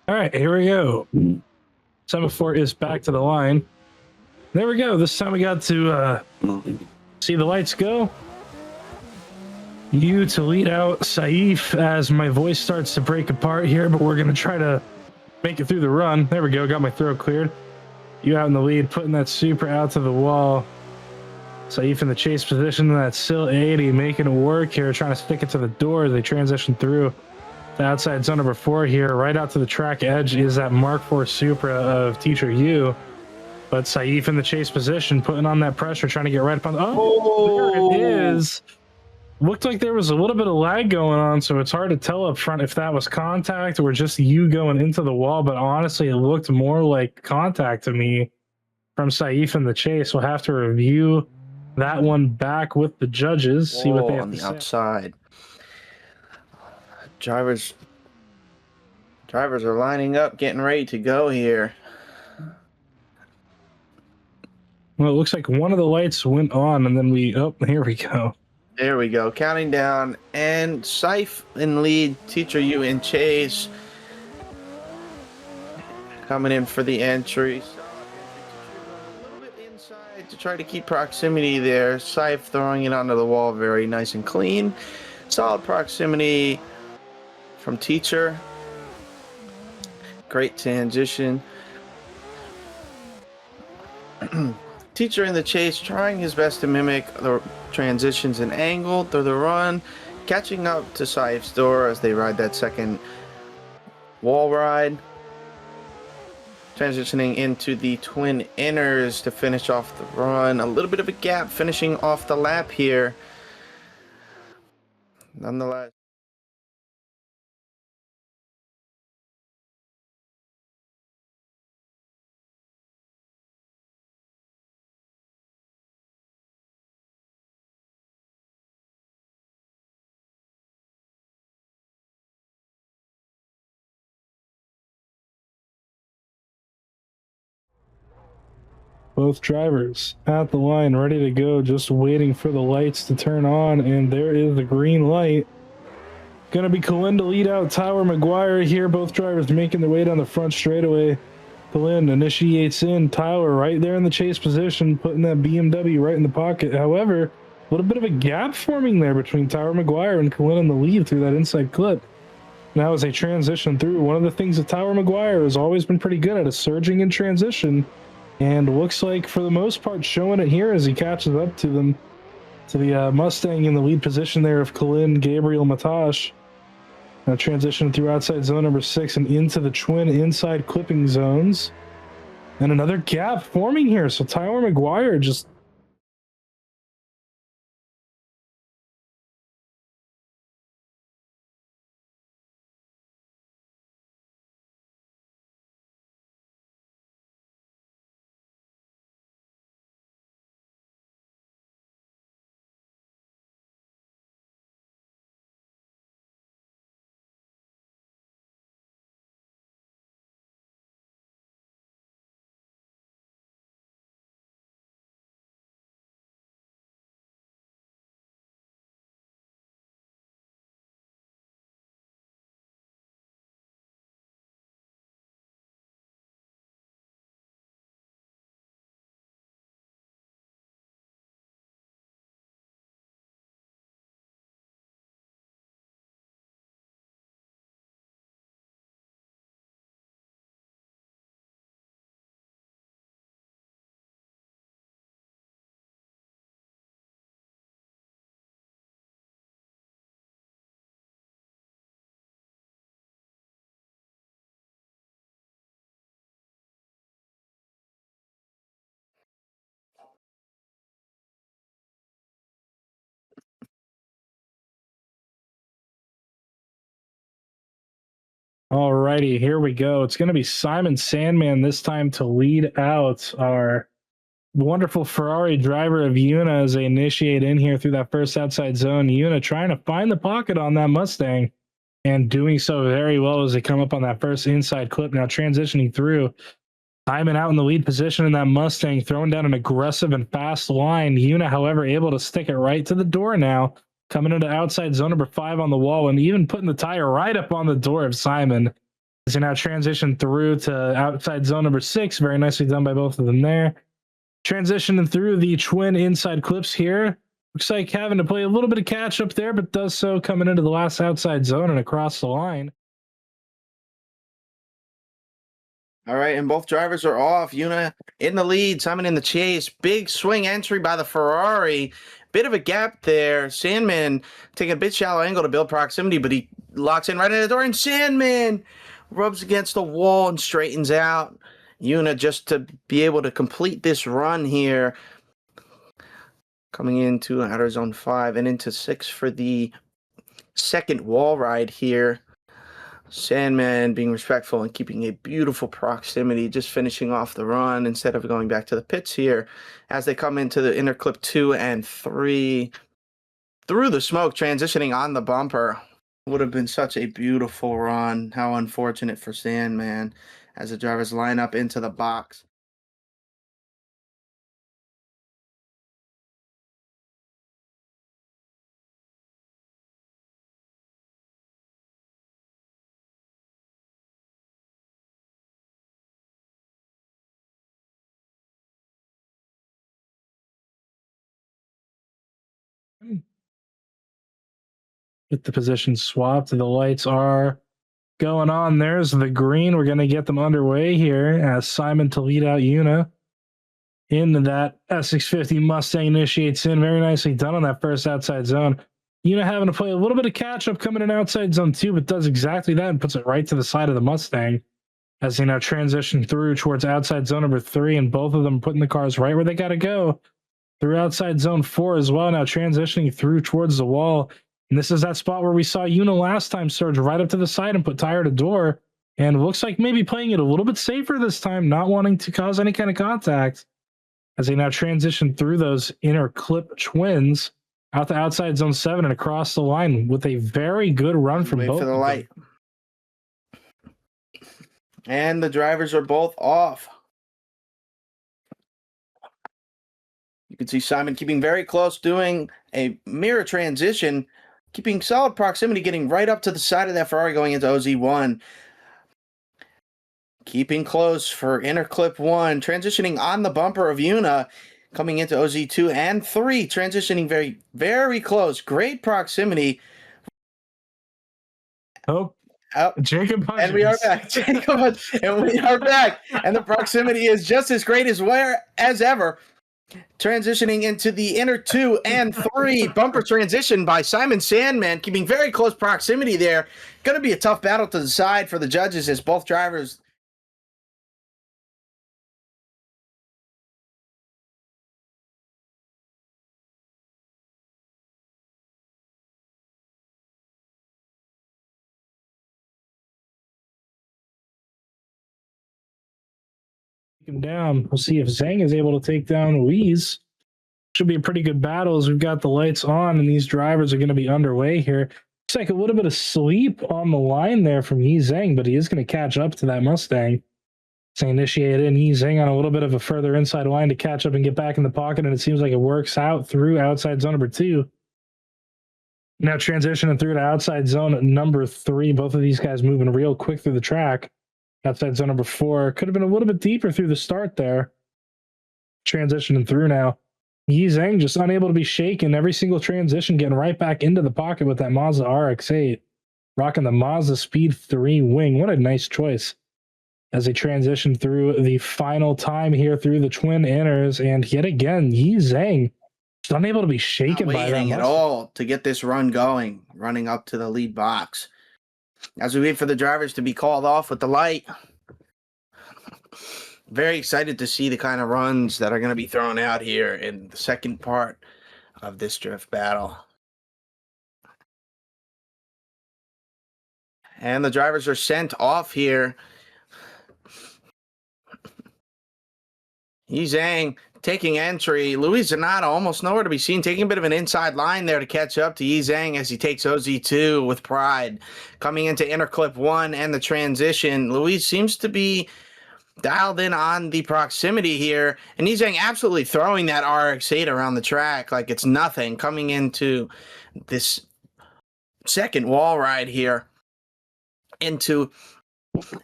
All right, here we go. Semaphore is back to the line. There we go. This time we got to see the lights go. You to lead out Saif as my voice starts to break apart here, but we're going to try to make it through the run. There we go. Got my throat cleared. You out in the lead, putting that super out to the wall. Saif in the chase position, that Sil 80, making it work here, trying to stick it to the door as they transition through the outside zone number 4 here. Right out to the track edge is that Mark 4 Supra of Teacher U. But Saif in the chase position, putting on that pressure, trying to get right up on. Oh, there it is. Looked like there was a little bit of lag going on, so it's hard to tell up front if that was contact or just you going into the wall. But honestly, it looked more like contact to me from Saif in the chase. We'll have to review that one back with the judges, see what they have on to the say. outside. Drivers are lining up, getting ready to go here. Well, it looks like one of the lights went on, and then here we go. There we go, counting down, and Saif in lead, Teacher U in chase. Coming in for the entry. A little bit inside to try to keep proximity there. Saif throwing it onto the wall, very nice and clean. Solid proximity from Teacher. Great transition. Teacher in the chase, trying his best to mimic the transitions and angle through the run, catching up to Saif's door as they ride that second wall ride. Transitioning into the twin inners to finish off the run. A little bit of a gap finishing off the lap here. Nonetheless. Both drivers at the line, ready to go, just waiting for the lights to turn on, and there is the green light. Gonna be Colin to lead out Tyler McGuire here. Both drivers making their way down the front straightaway. Colin initiates in. Tyler right there in the chase position, putting that BMW right in the pocket. However, a little bit of a gap forming there between Tyler McGuire and Colin in the lead through that inside clip. Now as they transition through, one of the things that Tyler McGuire has always been pretty good at is surging in transition. And looks like, for the most part, showing it here as he catches up to them, to the Mustang in the lead position there of Colin Gabriel Matash. Now transition through outside zone number 6 and into the twin inside clipping zones. And another gap forming here. So Tyler McGuire just... Alrighty, here we go. It's going to be Simon Sandman this time to lead out our wonderful Ferrari driver of Yuna as they initiate in here through that first outside zone. Yuna trying to find the pocket on that Mustang and doing so very well as they come up on that first inside clip. Now transitioning through. Simon out in the lead position in that Mustang, throwing down an aggressive and fast line. Yuna, however, able to stick it right to the door now. Coming into outside zone number 5 on the wall and even putting the tire right up on the door of Simon. So now transition through to outside zone number 6. Very nicely done by both of them there. Transitioning through the twin inside clips here. Looks like having to play a little bit of catch up there, but does so coming into the last outside zone and across the line. All right, and both drivers are off. Yuna in the lead, Simon in the chase. Big swing entry by the Ferrari. Bit of a gap there. Sandman taking a bit shallow angle to build proximity, but he locks in right in the door, and Sandman rubs against the wall and straightens out. Yuna just to be able to complete this run here. Coming into outer zone 5 and into 6 for the second wall ride here. Sandman being respectful and keeping a beautiful proximity, just finishing off the run instead of going back to the pits here as they come into the inner clip 2 and 3. Through the smoke, transitioning on the bumper. Would have been such a beautiful run. How unfortunate for Sandman as the drivers line up into the box. Get the position swapped. The lights are going on. There's the green. We're going to get them underway here as Simon to lead out Yuna into that S650 Mustang initiates in. Very nicely done on that first outside zone. Yuna having to play a little bit of catch up coming in outside zone 2, but does exactly that and puts it right to the side of the Mustang as they now transition through towards outside zone number 3, and both of them putting the cars right where they got to go through outside zone 4 as well. Now transitioning through towards the wall. And this is that spot where we saw Yuna last time surge right up to the side and put tire to door. And looks like maybe playing it a little bit safer this time, not wanting to cause any kind of contact as they now transition through those inner clip twins out to outside zone 7 and across the line with a very good run from Wait both for the of light. them. And the drivers are both off. You can see Simon keeping very close, doing a mirror transition, keeping solid proximity, getting right up to the side of that Ferrari going into OZ1. Keeping close for inner clip 1, transitioning on the bumper of Yuna, coming into OZ2 and 3, transitioning very, very close. Great proximity. Oh, Jacob Hutchins. And we are back. Jacob, and we are back. And the proximity is just as great as ever. Transitioning into the inner 2 and 3. Bumper transition by Simon Sandman, keeping very close proximity there. Going to be a tough battle to decide for the judges as both drivers. Him down. We'll see if Zhang is able to take down Louise. Should be a pretty good battle as we've got the lights on and these drivers are going to be underway here. Looks like a little bit of sleep on the line there from Yi Zhang, but he is going to catch up to that Mustang. So initiate in Yi Zhang on a little bit of a further inside line to catch up and get back in the pocket, and it seems like it works out through outside zone number 2. Now transitioning through to outside zone number 3. Both of these guys moving real quick through the track. Outside zone number 4 could have been a little bit deeper through the start there. Transitioning through now. Yi Zhang just unable to be shaken. Every single transition getting right back into the pocket with that Mazda RX-8. Rocking the Mazda Speed 3 wing. What a nice choice as they transition through the final time here through the twin inners. And yet again, Yi Zhang just unable to be shaken by that at all to get this run going, running up to the lead box. As we wait for the drivers to be called off with the light. Very excited to see the kind of runs that are going to be thrown out here in the second part of this drift battle. And the drivers are sent off here. Yi Zhang taking entry. Luis Zanata almost nowhere to be seen, taking a bit of an inside line there to catch up to Yi Zhang as he takes OZ2 with pride. Coming into inner clip 1 and the transition. Luis seems to be dialed in on the proximity here, and Yi Zhang absolutely throwing that RX-8 around the track like it's nothing. Coming into this second wall ride here into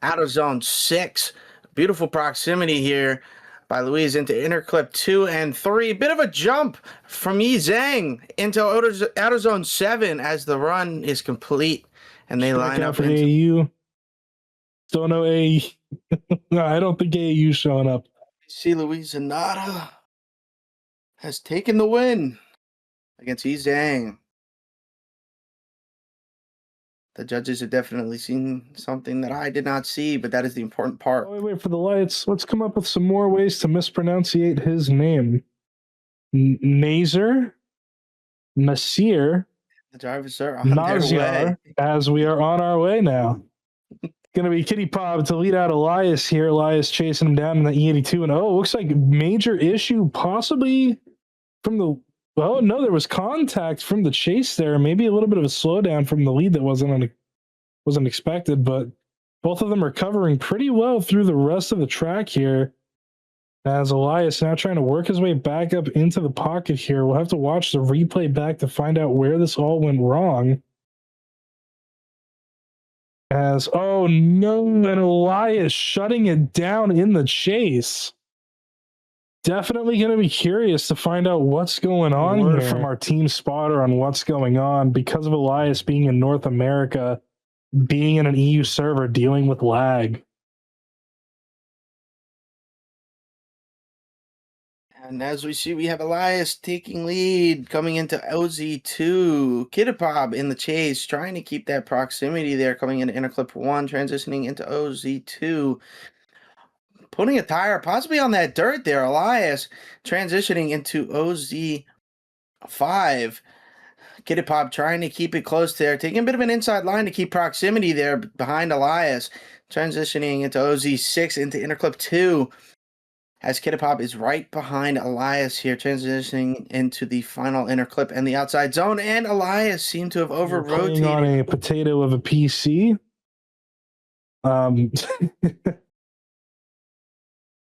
out of zone 6. Beautiful proximity here by Luis into inner clip 2 and 3. Bit of a jump from Yi Zhang into out of zone 7 as the run is complete. And they line up for into... AU. Don't know AU. No, I don't think AU's showing up. See, Luis Zanata has taken the win against Yi Zhang. The judges have definitely seen something that I did not see, but that is the important part. Oh, wait for the lights. Let's come up with some more ways to mispronunciate his name. Nazer, Nasir, The drivers are on their way. as we are on our way now. Going to be Kitty Pop to lead out Elias here. Elias chasing him down in the E82. And looks like major issue possibly from the... Oh, no, there was contact from the chase there. Maybe a little bit of a slowdown from the lead that wasn't expected, but both of them are covering pretty well through the rest of the track here. As Elias now trying to work his way back up into the pocket here. We'll have to watch the replay back to find out where this all went wrong. As, oh no, and Elias shutting it down in the chase. Definitely going to be curious to find out what's going on here from our team spotter on what's going on because of Elias being in North America, being in an EU server, dealing with lag. And as we see, we have Elias taking lead, coming into OZ2. Kitapop in the chase, trying to keep that proximity there, coming into inner clip 1, transitioning into OZ2. Putting a tire possibly on that dirt there. Elias transitioning into OZ5. Kitapop trying to keep it close there, taking a bit of an inside line to keep proximity there behind Elias. Transitioning into OZ6 into inner clip 2. As Kitapop is right behind Elias here, transitioning into the final inner clip and the outside zone. And Elias seemed to have over-rotated. On a potato of a PC.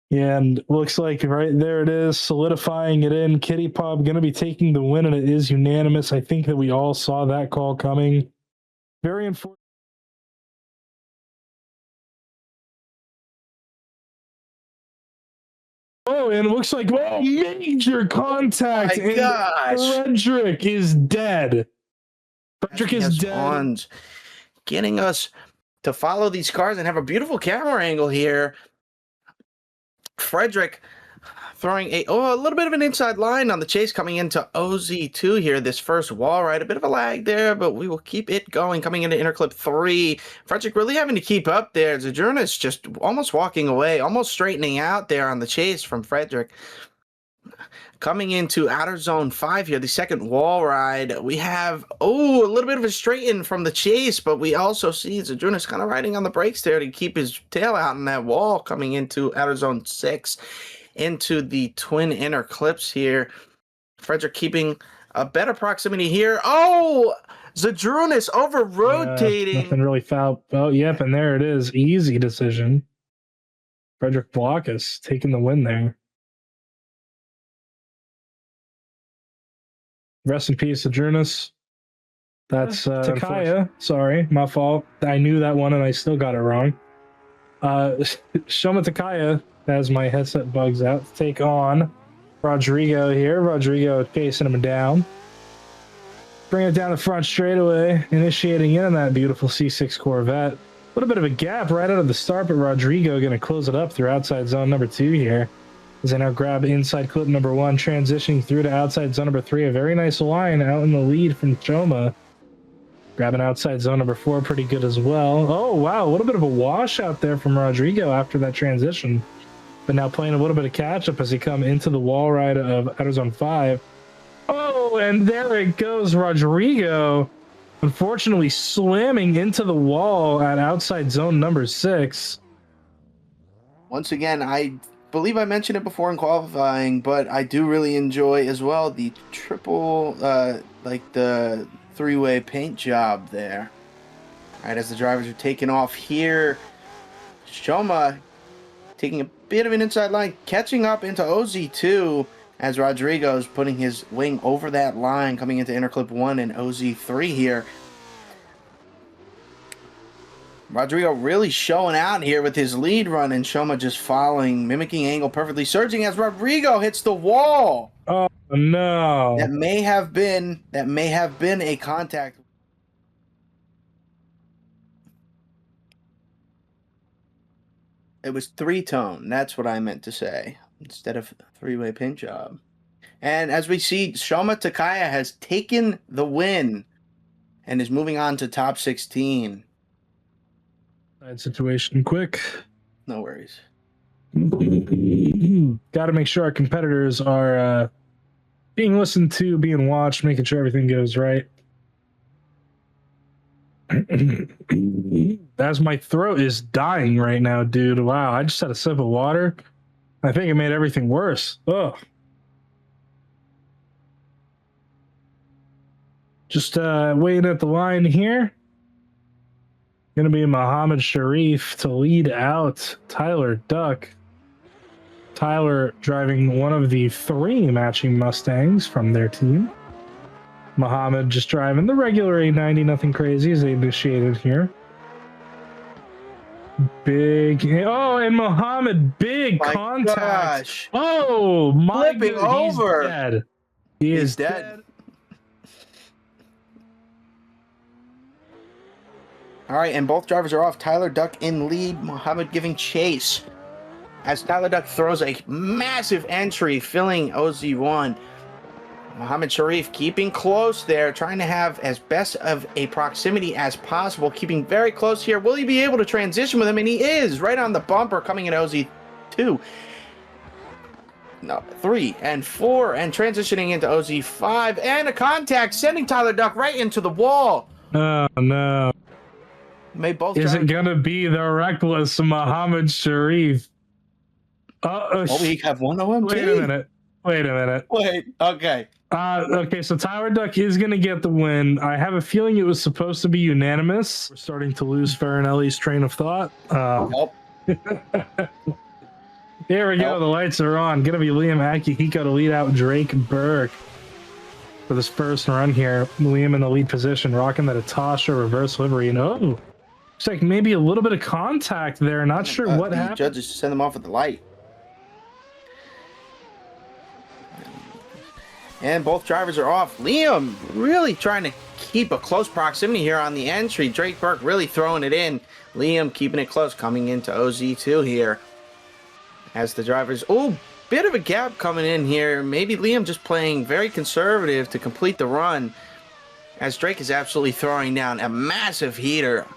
And looks like right there it is, solidifying it in. Kitty Pop going to be taking the win, and it is unanimous. I think that we all saw that call coming. Very unfortunate. Oh, and it looks like major contact. Oh my gosh. Frederick is dead. Frederick is dead. Getting us to follow these cars and have a beautiful camera angle here. Frederick throwing a little bit of an inside line on the chase coming into OZ2 here. This first wall ride, a bit of a lag there, but we will keep it going. Coming into inner clip 3, Frederick really having to keep up there. Zadrunas just almost walking away, almost straightening out there on the chase from Frederick. Coming into outer zone 5 here, the second wall ride, we have, a little bit of a straighten from the chase, but we also see Zadrunas kind of riding on the brakes there to keep his tail out in that wall coming into outer zone 6, into the twin inner clips here. Frederick keeping a better proximity here. Zadrunas over-rotating. Nothing really foul. Oh, yep, and there it is. Easy decision. Frederick Blockus taking the win there. Rest in peace, Zadrunas. That's Takaya. Sorry, my fault. I knew that one and I still got it wrong. Shoma Takaya, as my headset bugs out, to take on Rodrigo here. Rodrigo chasing him down. Bring it down the front straightaway, initiating in on that beautiful C6 Corvette. A little bit of a gap right out of the start, but Rodrigo going to close it up through outside zone number 2 here. As they now grab inside clip number 1, transitioning through to outside zone number 3. A very nice line out in the lead from Choma. Grabbing outside zone number 4, pretty good as well. Oh, wow, a little bit of a washout there from Rodrigo after that transition. But now playing a little bit of catch-up as he come into the wall ride of outer zone 5. Oh, and there it goes, Rodrigo. Unfortunately, slamming into the wall at outside zone number 6. Once again, I believe I mentioned it before in qualifying, but I do really enjoy as well the triple, the three-way paint job there. All right, as the drivers are taking off here, Shoma taking a bit of an inside line, catching up into OZ2 as Rodrigo's putting his wing over that line, coming into inner clip 1 and OZ3 here. Rodrigo really showing out here with his lead run, and Shoma just following, mimicking angle perfectly, surging as Rodrigo hits the wall. Oh no! That may have been a contact. It was three-tone. That's what I meant to say instead of three-way paint job. And as we see, Shoma Takaya has taken the win and is moving on to top 16. Side situation quick. No worries. Got to make sure our competitors are being listened to, being watched, making sure everything goes right. As my throat is dying right now, dude. Wow, I just had a sip of water. I think it made everything worse. Ugh. Just waiting at the line here. Going to be Mohammed Sharif to lead out Tyler Duck. Tyler driving one of the 3 matching Mustangs from their team. Mohammed just driving the regular A90, nothing crazy as they initiated here. Big, oh, and Mohammed, big My contact. gosh. Oh, my Flipping God, over. He's dead. He's dead. All right, and both drivers are off. Tyler Duck in lead, Mohammed giving chase. As Tyler Duck throws a massive entry, filling OZ1. Mohammed Sharif keeping close there, trying to have as best of a proximity as possible, keeping very close here. Will he be able to transition with him? And he is, right on the bumper, coming in OZ2. No, 3 and 4, and transitioning into OZ5, and a contact, sending Tyler Duck right into the wall. Oh, no. May both Is it going to be the reckless Mohammed Sharif? Oh, we have one OMT? Wait a minute. Wait, okay. Okay, so Tyler Duck is going to get the win. I have a feeling it was supposed to be unanimous. We're starting to lose Farinelli's train of thought. Nope. Here we go. The lights are on. Going to be Liam Akihiko to lead out Drake Burke for this first run here. Liam in the lead position, rocking that Atasha reverse livery. And looks like maybe a little bit of contact there. Not sure what happened. Judges send them off at the light. And both drivers are off. Liam really trying to keep a close proximity here on the entry. Drake Burke really throwing it in. Liam keeping it close, coming into OZ2 here. As the drivers, bit of a gap coming in here. Maybe Liam just playing very conservative to complete the run. As Drake is absolutely throwing down a massive heater.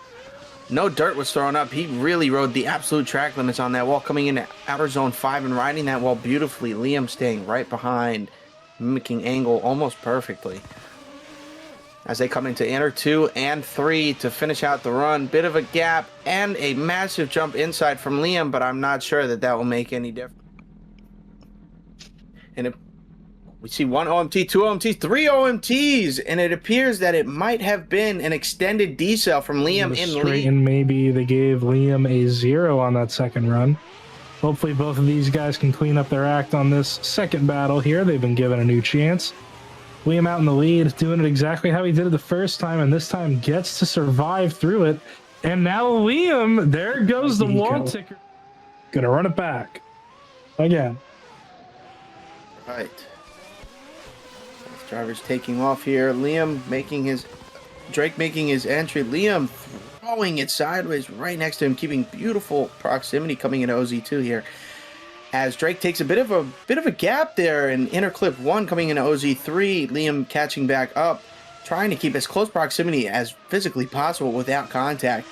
No dirt was thrown up. He really rode the absolute track limits on that wall, coming into outer zone 5 and riding that wall beautifully. Liam staying right behind, mimicking angle almost perfectly. As they come into inner 2 and 3 to finish out the run. Bit of a gap and a massive jump inside from Liam, but I'm not sure that will make any difference. And we see 1 OMT, 2 OMTs, 3 OMTs, and it appears that it might have been an extended decel from Liam in lead. And maybe they gave Liam a 0 on that second run. Hopefully both of these guys can clean up their act on this second battle here. They've been given a new chance. Liam out in the lead, doing it exactly how he did it the first time, and this time gets to survive through it. And now Liam, there goes the wall ticker. Gonna run it back. Again. Right. Both drivers taking off here. Drake making his entry. Liam throwing it sideways right next to him, keeping beautiful proximity coming into OZ2 here. As Drake takes a bit of a gap there in inner clip 1 coming into OZ3, Liam catching back up, trying to keep as close proximity as physically possible without contact.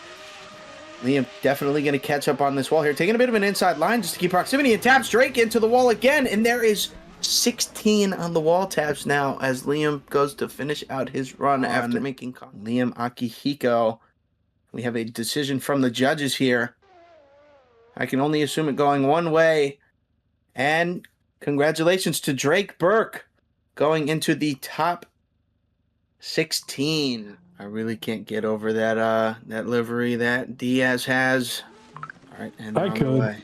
Liam definitely going to catch up on this wall here, taking a bit of an inside line just to keep proximity, and taps Drake into the wall again, and there is 16 on the wall taps now as Liam goes to finish out his run after making Liam Akihiko. We have a decision from the judges here. I can only assume it going one way. And congratulations to Drake Burke going into the top 16. I really can't get over that livery that Diaz has. All right, and I could.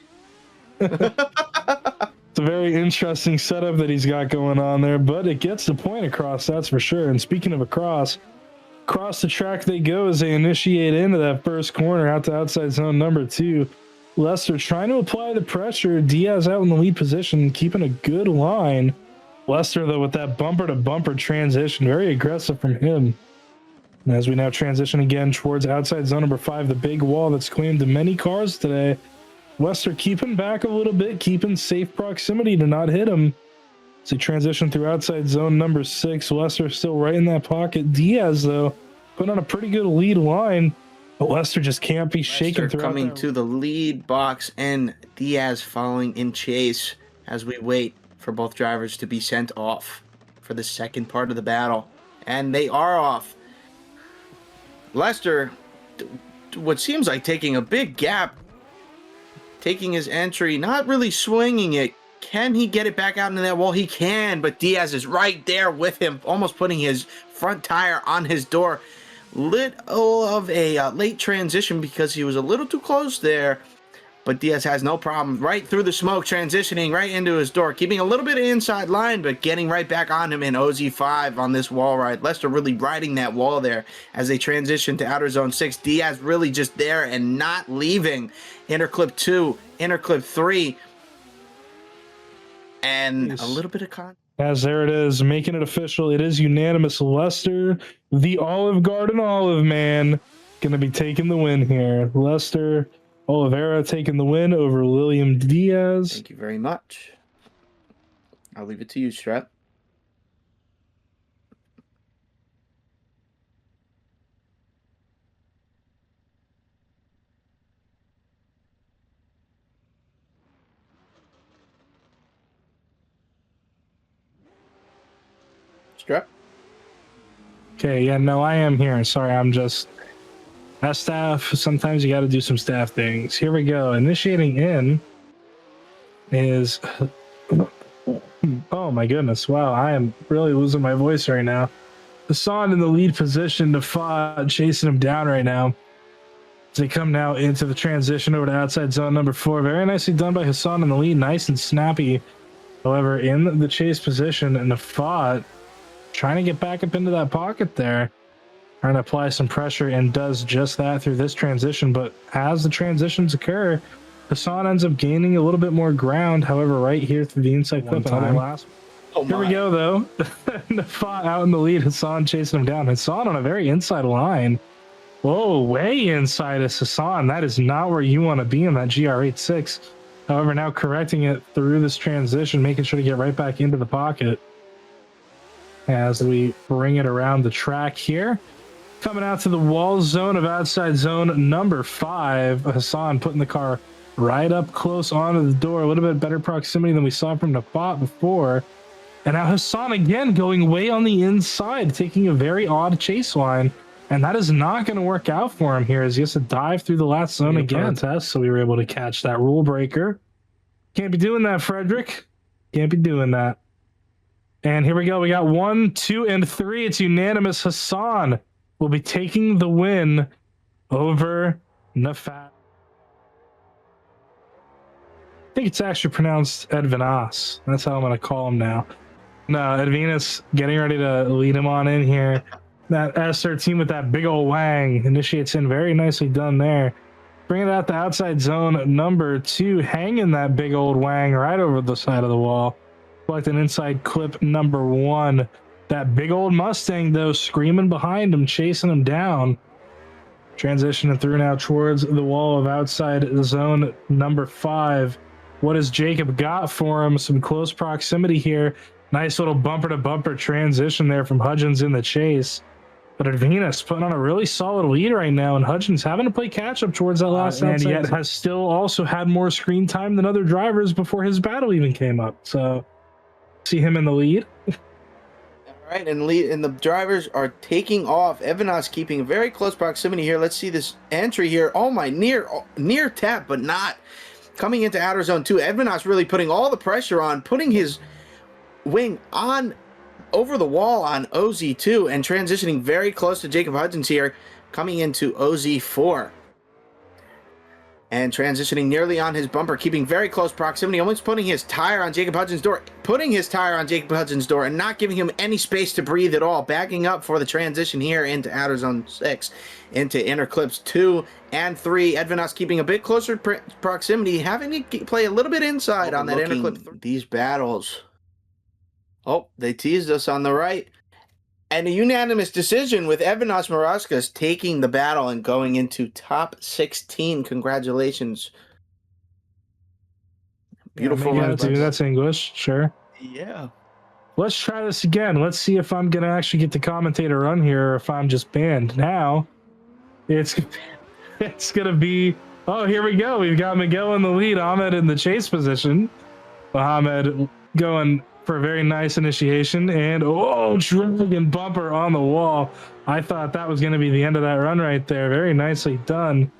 It's a very interesting setup that he's got going on there, but it gets the point across, that's for sure. And speaking of across, Across the track they go as they initiate into that first corner out to outside zone number 2. Lester trying to apply the pressure. Diaz out in the lead position, keeping a good line. Lester, though, with that bumper-to-bumper transition, very aggressive from him. And as we now transition again towards outside zone number 5, the big wall that's claimed many cars today, Lester keeping back a little bit, keeping safe proximity to not hit him. As he transition through outside zone number 6, Lester still right in that pocket. Diaz, though, putting on a pretty good lead line, but Lester just can't be shaken throughout coming that. to the lead box and Diaz following in chase as we wait for both drivers to be sent off for the second part of the battle. And they are off. Lester, what seems like taking a big gap, taking his entry, not really swinging it. Can he get it back out into that wall? He can, but Diaz is right there with him, almost putting his front tire on his door. Little of a late transition because he was a little too close there, but Diaz has no problem right through the smoke, transitioning right into his door, keeping a little bit of inside line, but getting right back on him in OZ5 on this wall ride. Lester really riding that wall there as they transition to outer zone 6. Diaz really just there and not leaving. Interclip 2, interclip 3, and a little bit of As there it is, making it official. It is unanimous. Lester, the Olive Garden Olive Man, going to be taking the win here. Lester Oliveira taking the win over William Diaz. Thank you very much. I'll leave it to you, Strap. Strap. Okay, yeah, no, I am here. Sorry, I'm just... As staff, sometimes you got to do some staff things. Here we go. Initiating in is... Oh my goodness, wow, I am really losing my voice right now. Vosan in the lead position, Defa chasing him down right now. As they come now into the transition over to outside zone number 4. Very nicely done by Hassan in the lead, nice and snappy. However, in the chase position, and Defa trying to get back up into that pocket there. Trying to apply some pressure and does just that through this transition. But as the transitions occur, Hassan ends up gaining a little bit more ground. However, right here through the inside clip on last. Here we go, though. Nafat out in the lead. Hassan chasing him down. Hassan on a very inside line. Whoa, way inside is Hassan. That is not where you want to be in that GR86. However, now correcting it through this transition, making sure to get right back into the pocket as we bring it around the track here. Coming out to the wall zone of outside zone number 5. Hassan putting the car right up close onto the door. A little bit better proximity than we saw from Nafat before. And now Hassan again going way on the inside, taking a very odd chase line. And that is not going to work out for him here as he has to dive through the last zone again. So we were able to catch that rule breaker. Can't be doing that, Frederick. Can't be doing that. And here we go. We got 1, 2, and 3. It's unanimous. Hassan will be taking the win over Nafat. I think it's actually pronounced Edvinas. That's how I'm going to call him now. No, Edvinas getting ready to lead him on in here. That S13 with that big old wang initiates in. Very nicely done there. Bringing it out the outside zone number 2. Hanging that big old wang right over the side of the wall. Collecting inside clip number 1. That big old Mustang, though, screaming behind him, chasing him down. Transitioning through now towards the wall of outside zone number 5. What has Jacob got for him? Some close proximity here. Nice little bumper-to-bumper transition there from Hudgens in the chase. But Edvinas putting on a really solid lead right now, and Hudgens having to play catch-up towards that last and yet has still also had more screen time than other drivers before his battle even came up. So, see him in the lead. All right, and the drivers are taking off. Evanas keeping a very close proximity here. Let's see this entry here. Oh my, near tap, but not coming into outer zone 2. Evanas really putting all the pressure on, putting his wing on over the wall on OZ2 and transitioning very close to Jacob Hudgens here, coming into OZ4. And transitioning nearly on his bumper, keeping very close proximity, almost putting his tire on Jacob Hudson's door, and not giving him any space to breathe at all. Backing up for the transition here into outer zone 6, into inner clips 2 and 3. Edvinas keeping a bit closer proximity, having to play a little bit inside on that inner clip. These battles. Oh, they teased us on the right. And a unanimous decision with Edvinas Maraskas taking the battle and going into top 16. Congratulations. Beautiful. Yeah, dude, that's English. Sure. Yeah. Let's try this again. Let's see if I'm going to actually get the commentator run here or if I'm just banned. Now, it's going to be... Oh, here we go. We've got Miguel in the lead, Ahmed in the chase position. Ahmed going for a very nice initiation, and dragon bumper on the wall. I thought that was going to be the end of that run right there. Very nicely done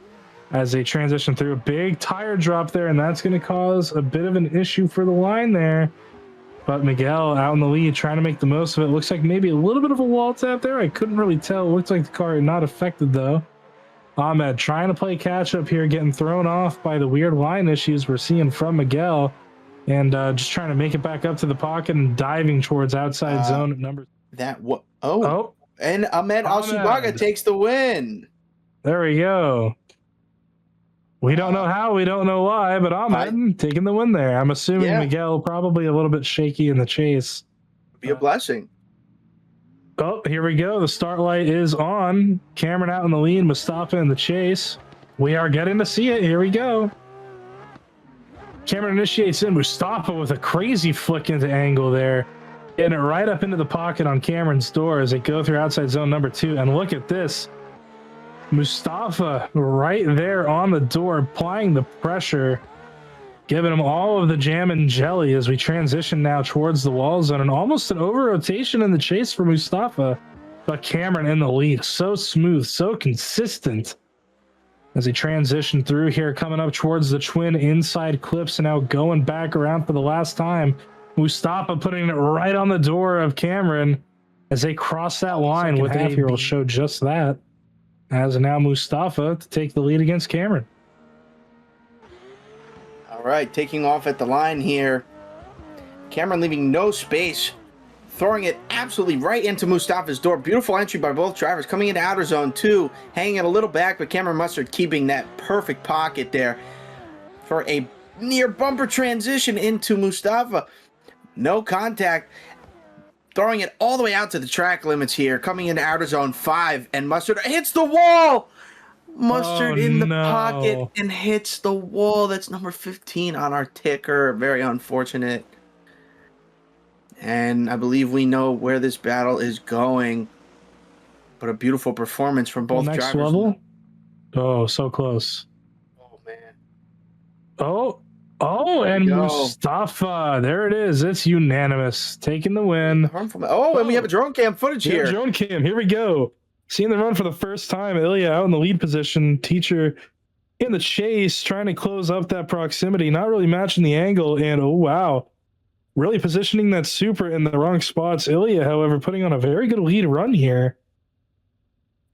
as they transition through a big tire drop there, and that's going to cause a bit of an issue for the line there. But Miguel out in the lead, trying to make the most of it. Looks like maybe a little bit of a wall tap there. I couldn't really tell. It looks like the car not affected, though. Ahmed trying to play catch-up here, getting thrown off by the weird line issues we're seeing from Miguel. And just trying to make it back up to the pocket and diving towards outside zone number. And Ahmed Al-Subaga takes the win. There we go. We don't know how, we don't know why, but Ahmed taking the win there. I'm assuming Miguel probably a little bit shaky in the chase. Be a blessing. Oh, here we go. The start light is on. Cameron out in the lead, Mustafa in the chase. We are getting to see it. Here we go. Cameron initiates in. Mustafa with a crazy flick into angle there. Getting it right up into the pocket on Cameron's door as they go through outside zone number 2. And look at this. Mustafa right there on the door, applying the pressure, giving him all of the jam and jelly as we transition now towards the wall zone. And almost an over-rotation in the chase for Mustafa. But Cameron in the lead. So smooth, so consistent. As they transition through here, coming up towards the twin inside clips and now going back around for the last time. Mustafa putting it right on the door of Cameron as they cross that line with half here will show just that. As now Mustafa to take the lead against Cameron. All right, taking off at the line here. Cameron leaving no space, throwing it absolutely right into Mustafa's door. Beautiful entry by both drivers, coming into outer zone 2, hanging it a little back, but Cameron Mustard keeping that perfect pocket there for a near bumper transition into Mustafa. No contact, throwing it all the way out to the track limits here, coming into outer zone 5, and Mustard hits the wall. Mustard in the pocket and hits the wall. That's number 15 on our ticker. Very unfortunate. And I believe we know where this battle is going. But a beautiful performance from both drivers. Next level? Oh, so close. Oh, man. And Mustafa. There it is. It's unanimous. Taking the win. And we have a drone cam footage here. Drone cam. Here we go. Seeing the run for the first time. Ilya out in the lead position. Teacher in the chase, trying to close up that proximity. Not really matching the angle. And, oh, wow. Really positioning that super in the wrong spots. Ilya, however, putting on a very good lead run here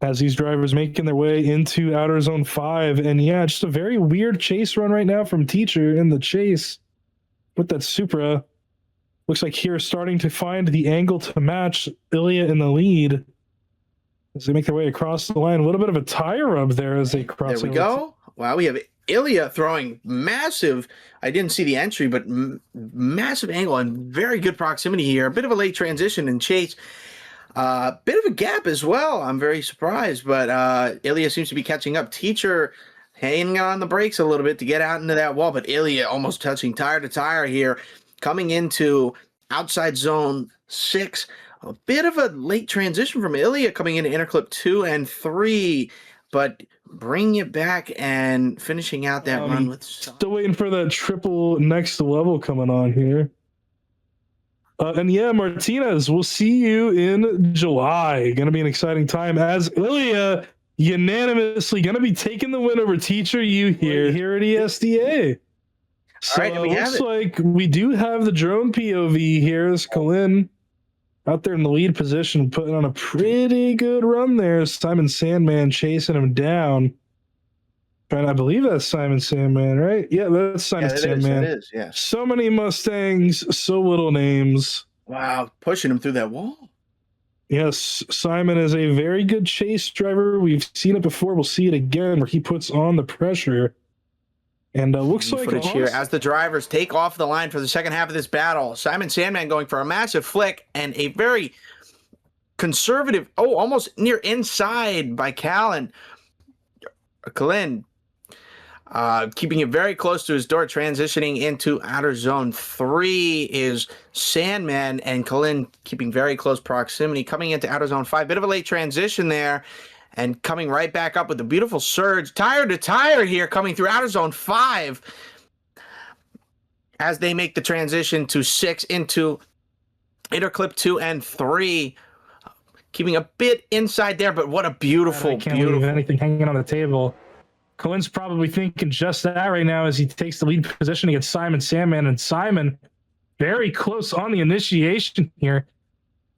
as these drivers making their way into outer zone 5. And yeah, just a very weird chase run right now from Teacher in the chase with that Supra. Looks like here starting to find the angle to match Ilya in the lead as they make their way across the line. A little bit of a tire rub there as they cross. There we go. Wow, we have Ilya throwing massive, I didn't see the entry, but massive angle and very good proximity here. A bit of a late transition and chase. Bit of a gap as well. I'm very surprised, but Ilya seems to be catching up. Teacher hanging on the brakes a little bit to get out into that wall, but Ilya almost touching tire to tire here, coming into outside zone 6. A bit of a late transition from Ilya coming into interclip 2 and 3, but bringing it back and finishing out that run with... Still waiting for that triple next level coming on here. And yeah, Martinez, we'll see you in July. Going to be an exciting time as Ilya unanimously going to be taking the win over Teacher U here at ESDA. So it looks like we do have the drone POV here as Colin out there in the lead position, putting on a pretty good run there. Simon Sandman chasing him down. I believe that's Simon Sandman, right? Yeah, that's Simon Yeah, Sandman. it is, yes. So many Mustangs, so little names. Wow, pushing him through that wall. Yes, Simon is a very good chase driver. We've seen it before. We'll see it again where he puts on the pressure. And looks like footage here as the drivers take off the line for the second half of this battle. Simon Sandman going for a massive flick and a very conservative, almost near inside by Callan. Kalin keeping it very close to his door, transitioning into outer zone 3 is Sandman, and Kalin keeping very close proximity, coming into outer zone 5. Bit of a late transition there, and coming right back up with a beautiful surge, tire to tire here, coming through outer zone 5 as they make the transition to 6 into interclip 2 and 3. Keeping a bit inside there, but what a beautiful, leave anything hanging on the table. Cohen's probably thinking just that right now as he takes the lead position against Simon Sandman, and Simon very close on the initiation here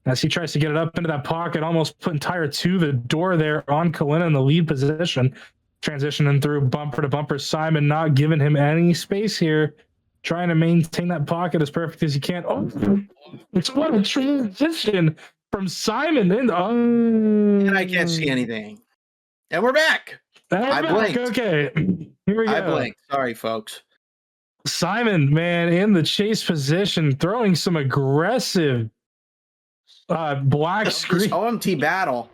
as he tries to get it up into that pocket, almost putting tire to the door there on Kalina in the lead position, transitioning through bumper to bumper. Simon not giving him any space here, trying to maintain that pocket as perfect as he can. Oh, it's what a transition from Simon in. And I can't see anything. And we're back. I blinked. Okay, here we go. I blinked. Sorry, folks. Simon, man, in the chase position, throwing some aggressive black screen. OMT battle.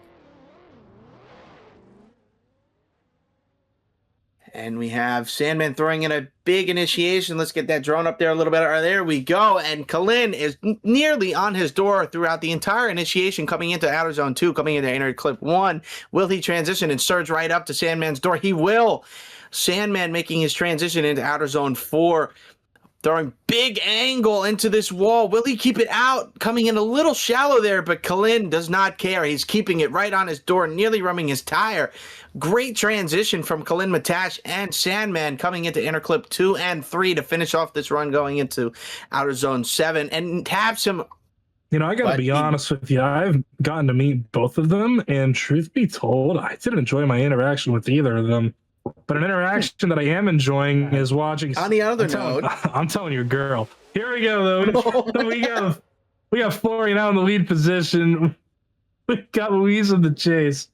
And we have Sandman throwing in a big initiation. Let's get that drone up there a little bit. There we go. And Kalin is nearly on his door throughout the entire initiation, coming into outer zone 2, coming into inner clip 1. Will he transition and surge right up to Sandman's door? He will. Sandman making his transition into outer zone 4. Throwing big angle into this wall. Will he keep it out? Coming in a little shallow there, but Kalin does not care. He's keeping it right on his door, nearly rubbing his tire. Great transition from Kalin Matash and Sandman coming into interclip 2 and 3 to finish off this run going into outer zone 7 and taps him. You know, I got to be honest with you. I've gotten to meet both of them, and truth be told, I didn't enjoy my interaction with either of them. But an interaction that I am enjoying is watching. On the other note, I'm telling your girl. Here we go, though. we got Florian out in the lead position. We got Louise in the chase.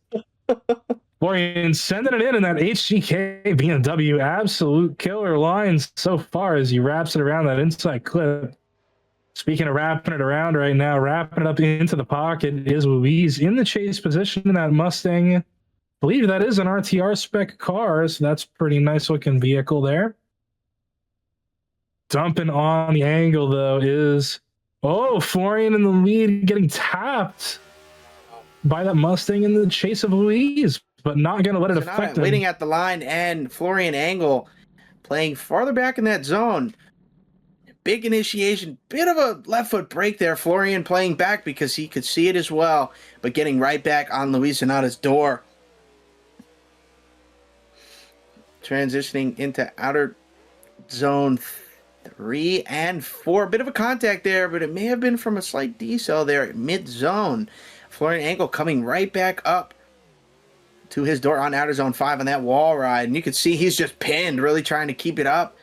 Florian sending it in that HGK BMW absolute killer lines so far as he wraps it around that inside clip. Speaking of wrapping it around right now, wrapping it up into the pocket is Louise in the chase position in that Mustang. I believe that is an RTR spec car, so that's pretty nice looking vehicle there. Dumping on the angle though is Florian in the lead, getting tapped by that Mustang in the chase of Louise, but not going to let it affect him. Waiting at the line, and Florian Angle playing farther back in that zone. Big initiation, bit of a left foot break there. Florian playing back because he could see it as well, but getting right back on Luis Sonata's door. Transitioning into outer zone 3 and 4. Bit of a contact there, but it may have been from a slight decel there at mid-zone. Florian Angle coming right back up to his door on outer zone 5 on that wall ride. And you can see he's just pinned, really trying to keep it up.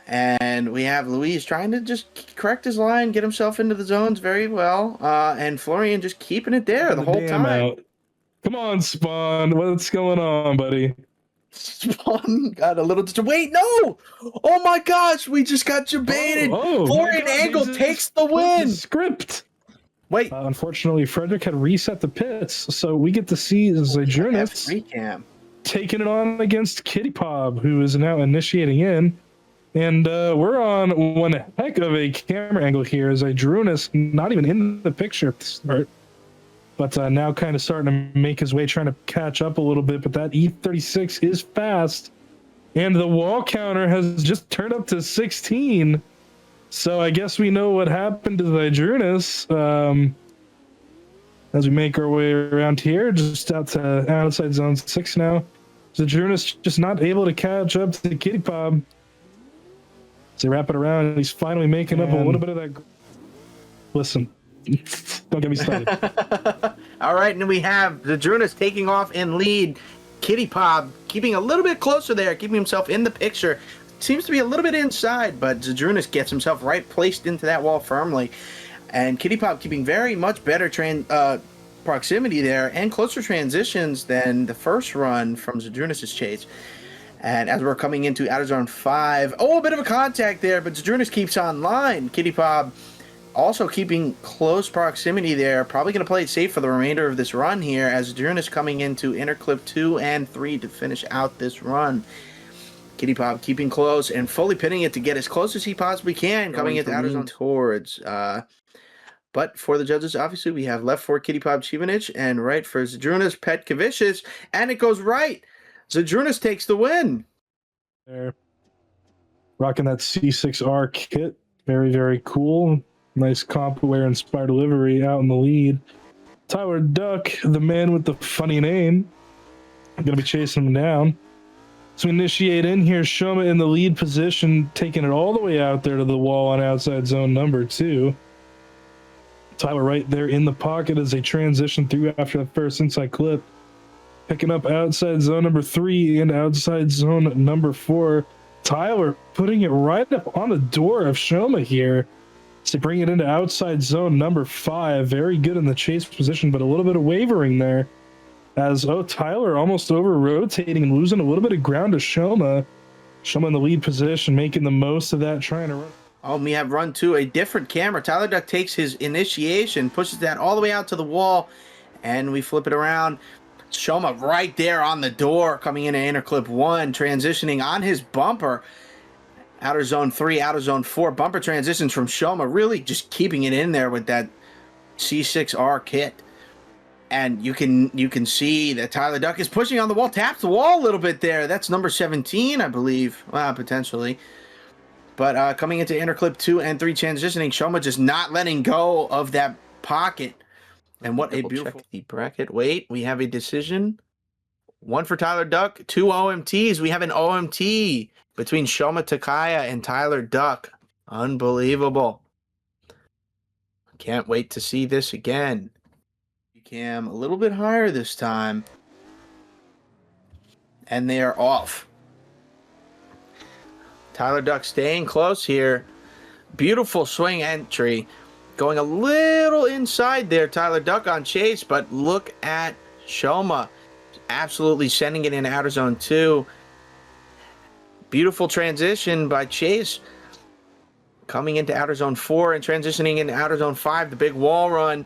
And we have Luis trying to just correct his line, get himself into the zones very well. And Florian just keeping it there the whole time. Out. Come on, Spawn. What's going on, buddy? Spawn got a little... Wait, no! Oh my gosh, we just got debated. Florian Angle takes the win. Script. Wait. Unfortunately, Frederick had reset the pits, so we get to see Zajunas taking it on against Kitty Pob, who is now initiating in. And we're on one heck of a camera angle here as Zajunas not even in the picture at the start. But now kind of starting to make his way, trying to catch up a little bit. But that E36 is fast. And the wall counter has just turned up to 16. So I guess we know what happened to Zajunas. As we make our way around here, just outside zone 6 now. Zajunas just not able to catch up to Kitty Pob. As they wrap it around, he's finally making up a little bit of that. Listen. Don't get me started. All right, and we have Zajunas taking off in lead. Kitty Pop keeping a little bit closer there, keeping himself in the picture. Seems to be a little bit inside, but Zadrunas gets himself right placed into that wall firmly. And Kitty Pop keeping very much better proximity there and closer transitions than the first run from Zadrunas' chase. And as we're coming into outer zone 5, a bit of a contact there, but Zadrunas keeps on line. Kitty Pop also keeping close proximity there. Probably going to play it safe for the remainder of this run here as Zadrunas coming into interclip 2 and 3 to finish out this run. Kitty Pop keeping close and fully pinning it to get as close as he possibly can, coming into outer zone towards. But for the judges, obviously, we have left for Kitty Pop Chivanich and right for Zadrunas Petkavicius, and it goes right. Zadrunas takes the win. There. Rocking that C6R kit. Very, very cool. Nice Amatuer inspired livery out in the lead. Tyler Duck, the man with the funny name, going to be chasing him down. So initiate in here, Shoma in the lead position, taking it all the way out there to the wall on outside zone number 2. Tyler right there in the pocket as they transition through after the first inside clip. Picking up outside zone number 3 and outside zone number 4. Tyler putting it right up on the door of Shoma here to bring it into outside zone number 5. Very good in the chase position, but a little bit of wavering there. As, Tyler almost over-rotating and losing a little bit of ground to Shoma. Shoma in the lead position, making the most of that, trying to run. We have run to a different camera. Tyler Duck takes his initiation, pushes that all the way out to the wall, and we flip it around. Shoma right there on the door, coming into interclip 1, transitioning on his bumper. Outer zone 3, outer zone 4, bumper transitions from Shoma, really just keeping it in there with that C6R kit. And you can see that Tyler Duck is pushing on the wall, taps the wall a little bit there. That's number 17, I believe, potentially. But coming into interclip 2 and 3 transitioning, Shoma just not letting go of that pocket. And what a beautiful check the bracket. Wait, we have a decision. 1 for Tyler Duck, 2 OMTs. We have an OMT between Shoma Takaya and Tyler Duck. Unbelievable. Can't wait to see this again. Cam a little bit higher this time. And they are off. Tyler Duck staying close here. Beautiful swing entry. Going a little inside there, Tyler Duck on chase, but look at Shoma. Absolutely sending it in outer zone 2. Beautiful transition by Chase. Coming into outer zone 4 and transitioning into outer zone 5, the big wall run.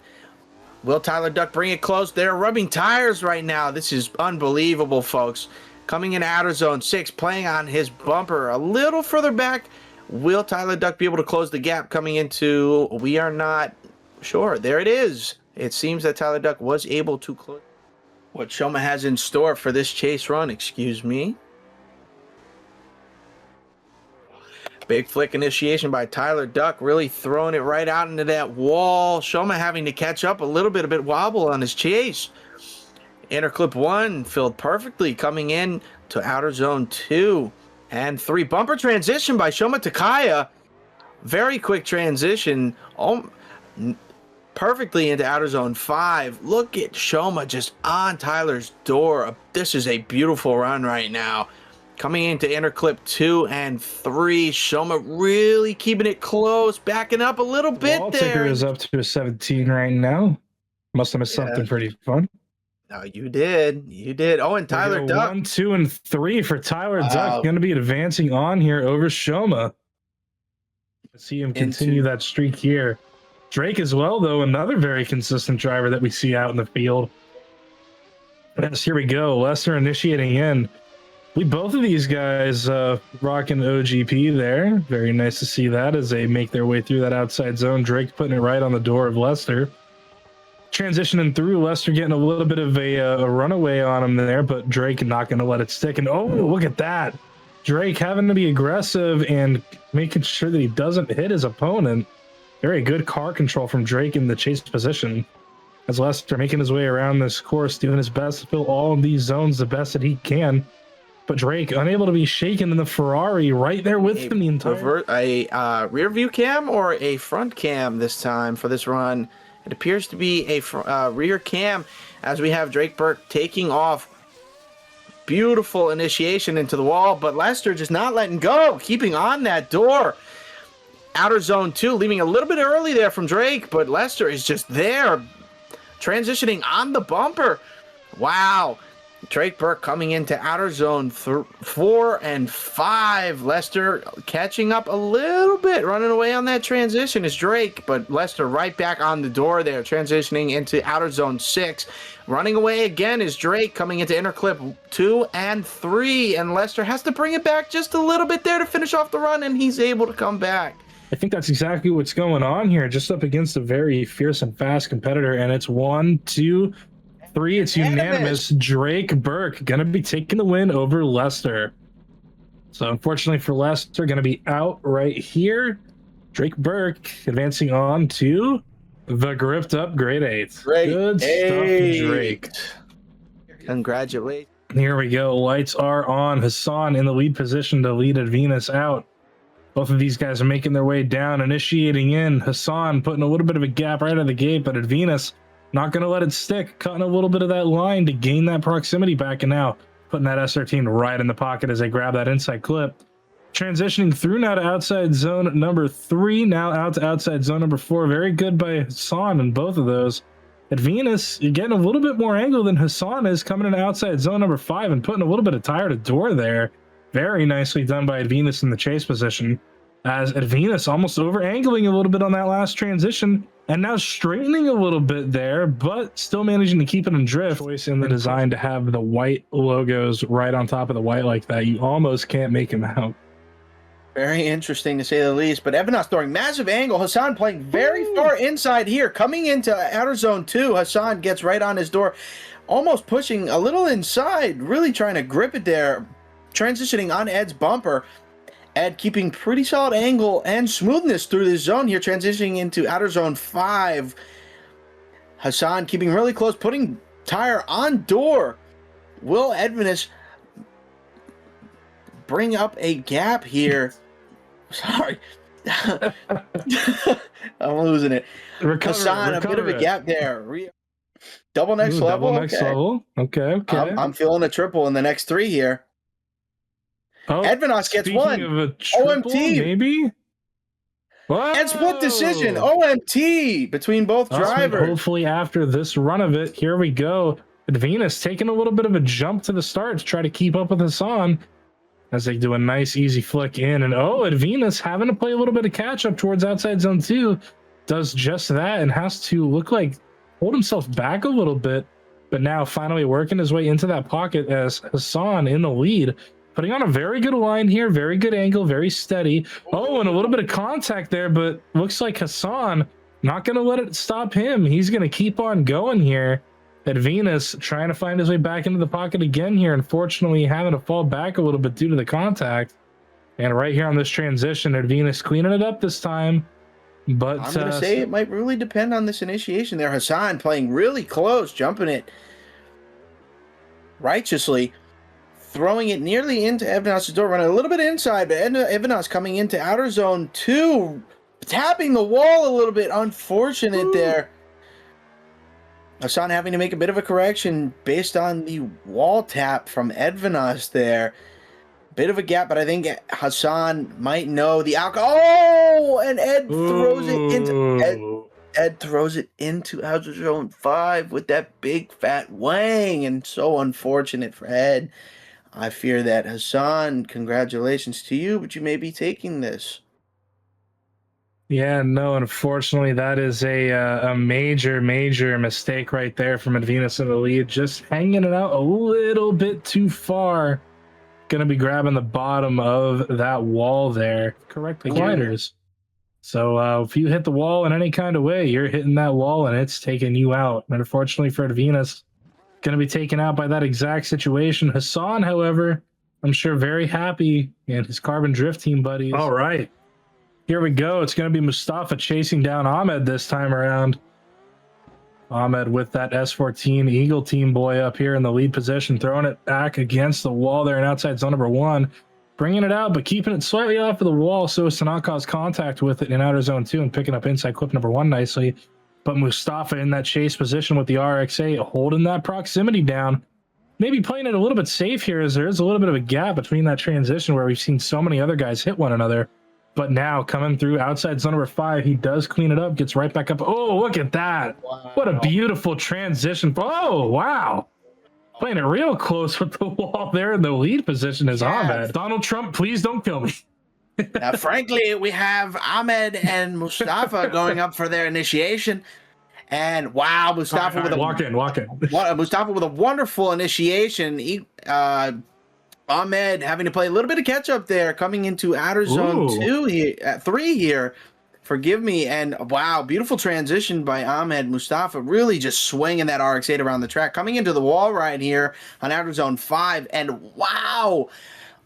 Will Tyler Duck bring it close? They're rubbing tires right now. This is unbelievable, folks. Coming in outer zone 6, playing on his bumper a little further back. Will Tyler Duck be able to close the gap coming into? We are not sure. There it is. It seems that Tyler Duck was able to close. What Shoma has in store for this chase run, excuse me. Big flick initiation by Tyler Duck, really throwing it right out into that wall. Shoma having to catch up a bit wobble on his chase. Interclip 1 filled perfectly, coming in to outer zone 2 and 3. Bumper transition by Shoma Takaya. Very quick transition. Perfectly into outer zone 5. Look at Shoma just on Tyler's door. This is a beautiful run right now. Coming into interclip 2 and 3. Shoma really keeping it close, backing up a little bit Wall there. ticker is up to a 17 right now. Must have missed something pretty fun. No, you did. You did. Oh, and Tyler Duck. 1, 2, and 3 for Tyler Duck. Going to be advancing on here over Shoma. Let's see him continue that streak here. Drake as well, though, another very consistent driver that we see out in the field. Yes, here we go. Lester initiating in. Both of these guys rocking OGP there. Very nice to see that as they make their way through that outside zone. Drake putting it right on the door of Lester. Transitioning through, Lester getting a little bit of a runaway on him there, but Drake not going to let it stick. And oh, look at that. Drake having to be aggressive and making sure that he doesn't hit his opponent. Very good car control from Drake in the chase position. As Lester making his way around this course, doing his best to fill all of these zones the best that he can. But Drake unable to be shaken in the Ferrari right there with him the entire... A rear view cam or a front cam this time for this run? It appears to be a rear cam as we have Drake Burke taking off Beautiful initiation into the wall, but Lester just not letting go, keeping on that door. Outer zone 2, leaving a little bit early there from Drake, but Lester is just there, transitioning on the bumper. Wow. Drake Burke coming into outer zone 4 and 5. Lester catching up a little bit, running away on that transition is Drake, but Lester right back on the door there, transitioning into outer zone 6. Running away again is Drake coming into inner clip 2 and 3, and Lester has to bring it back just a little bit there to finish off the run, and he's able to come back. I think that's exactly what's going on here, just up against a very fierce and fast competitor, and it's 1, 2, 3. It's unanimous. Drake Burke going to be taking the win over Lester. So unfortunately for Lester, going to be out right here. Drake Burke advancing on to the gripped up grade 8. Good stuff, Drake. Congratulations. Here we go. Lights are on. Hassan in the lead position to lead Venus out. Both of these guys are making their way down, initiating in. Hassan putting a little bit of a gap right out of the gate, but Venus not going to let it stick, cutting a little bit of that line to gain that proximity back, and now putting that S13 right in the pocket as they grab that inside clip. Transitioning through now to outside zone number 3, now out to outside zone number 4. Very good by Hassan in both of those. At Venus, you're getting a little bit more angle than Hassan is, coming in outside zone number 5 and putting a little bit of tire to door there. Very nicely done by Venus in the chase position, as Venus almost over angling a little bit on that last transition, and now straightening a little bit there, but still managing to keep it in drift. Choice in the design to have the white logos right on top of the white like that. You almost can't make him out. Very interesting to say the least, but Evanos throwing massive angle. Hassan playing very far inside here. Coming into outer zone 2, Hassan gets right on his door, almost pushing a little inside, really trying to grip it there. Transitioning on Ed's bumper. Ed keeping pretty solid angle and smoothness through this zone here, transitioning into outer zone 5. Hassan keeping really close, putting tire on door. Will Edvinus bring up a gap here? Sorry. I'm losing it. Hassan, a bit of a gap there. Double next level? Double next level. Okay. I'm feeling a triple in the next 3 here. Oh, Edvinos gets one. Of a triple, OMT. Maybe? Whoa. And split decision. OMT between both drivers. Hopefully after this run of it, here we go. Venus taking a little bit of a jump to the start to try to keep up with Hassan as they do a nice easy flick in. And Venus having to play a little bit of catch up towards outside zone 2. Does just that and has to look like hold himself back a little bit, but now finally working his way into that pocket as Hassan in the lead. Putting on a very good line here, very good angle, very steady. Oh, and a little bit of contact there, but looks like Hassan not going to let it stop him. He's going to keep on going here. At Venus trying to find his way back into the pocket again here. Unfortunately, having to fall back a little bit due to the contact. And right here on this transition, at Venus cleaning it up this time. But I'm going to say it might really depend on this initiation there. Hassan playing really close, jumping it righteously. Throwing it nearly into Evanos' door, running a little bit inside, but Evanos coming into outer zone 2, tapping the wall a little bit. Unfortunate there. Hassan having to make a bit of a correction based on the wall tap from Evanos there. Bit of a gap, but I think Hassan might know the alcohol. Oh, and Ed throws it into Ed throws it into outer zone 5 with that big fat wang, and so unfortunate for Ed. I fear that. Hassan, congratulations to you, but you may be taking this. Yeah, no, unfortunately, that is a major mistake right there from Venus in the lead. Just hanging it out a little bit too far. Going to be grabbing the bottom of that wall there. Correctly, gliders. So if you hit the wall in any kind of way, you're hitting that wall and it's taking you out. And unfortunately for Venus, going to be taken out by that exact situation. Hassan, however, I'm sure very happy, and his Carbon Drift team buddies. All right, here we go. It's going to be Mustafa chasing down Ahmed this time around. Ahmed with that S14 Eagle team boy up here in the lead position, throwing it back against the wall there in outside zone number 1. Bringing it out, but keeping it slightly off of the wall so as to not cause contact with it in outer zone 2 and picking up inside clip number 1 nicely. But Mustafa in that chase position with the RXA, holding that proximity down. maybe playing it a little bit safe here, as there is a little bit of a gap between that transition where we've seen so many other guys hit one another. But now coming through outside zone number 5, he does clean it up, gets right back up. Oh, look at that. Wow. What a beautiful transition. Oh, wow. Playing it real close with the wall there in the lead position is Ahmed. Donald Trump, please don't kill me. Frankly, we have Ahmed and Mustafa going up for their initiation. And wow, Mustafa with a walk in. Mustafa with a wonderful initiation. Ahmed having to play a little bit of catch up there, coming into outer zone 3 here. Forgive me. And wow, beautiful transition by Ahmed. Mustafa really just swinging that RX-8 around the track, coming into the wall right here on outer zone 5. And wow,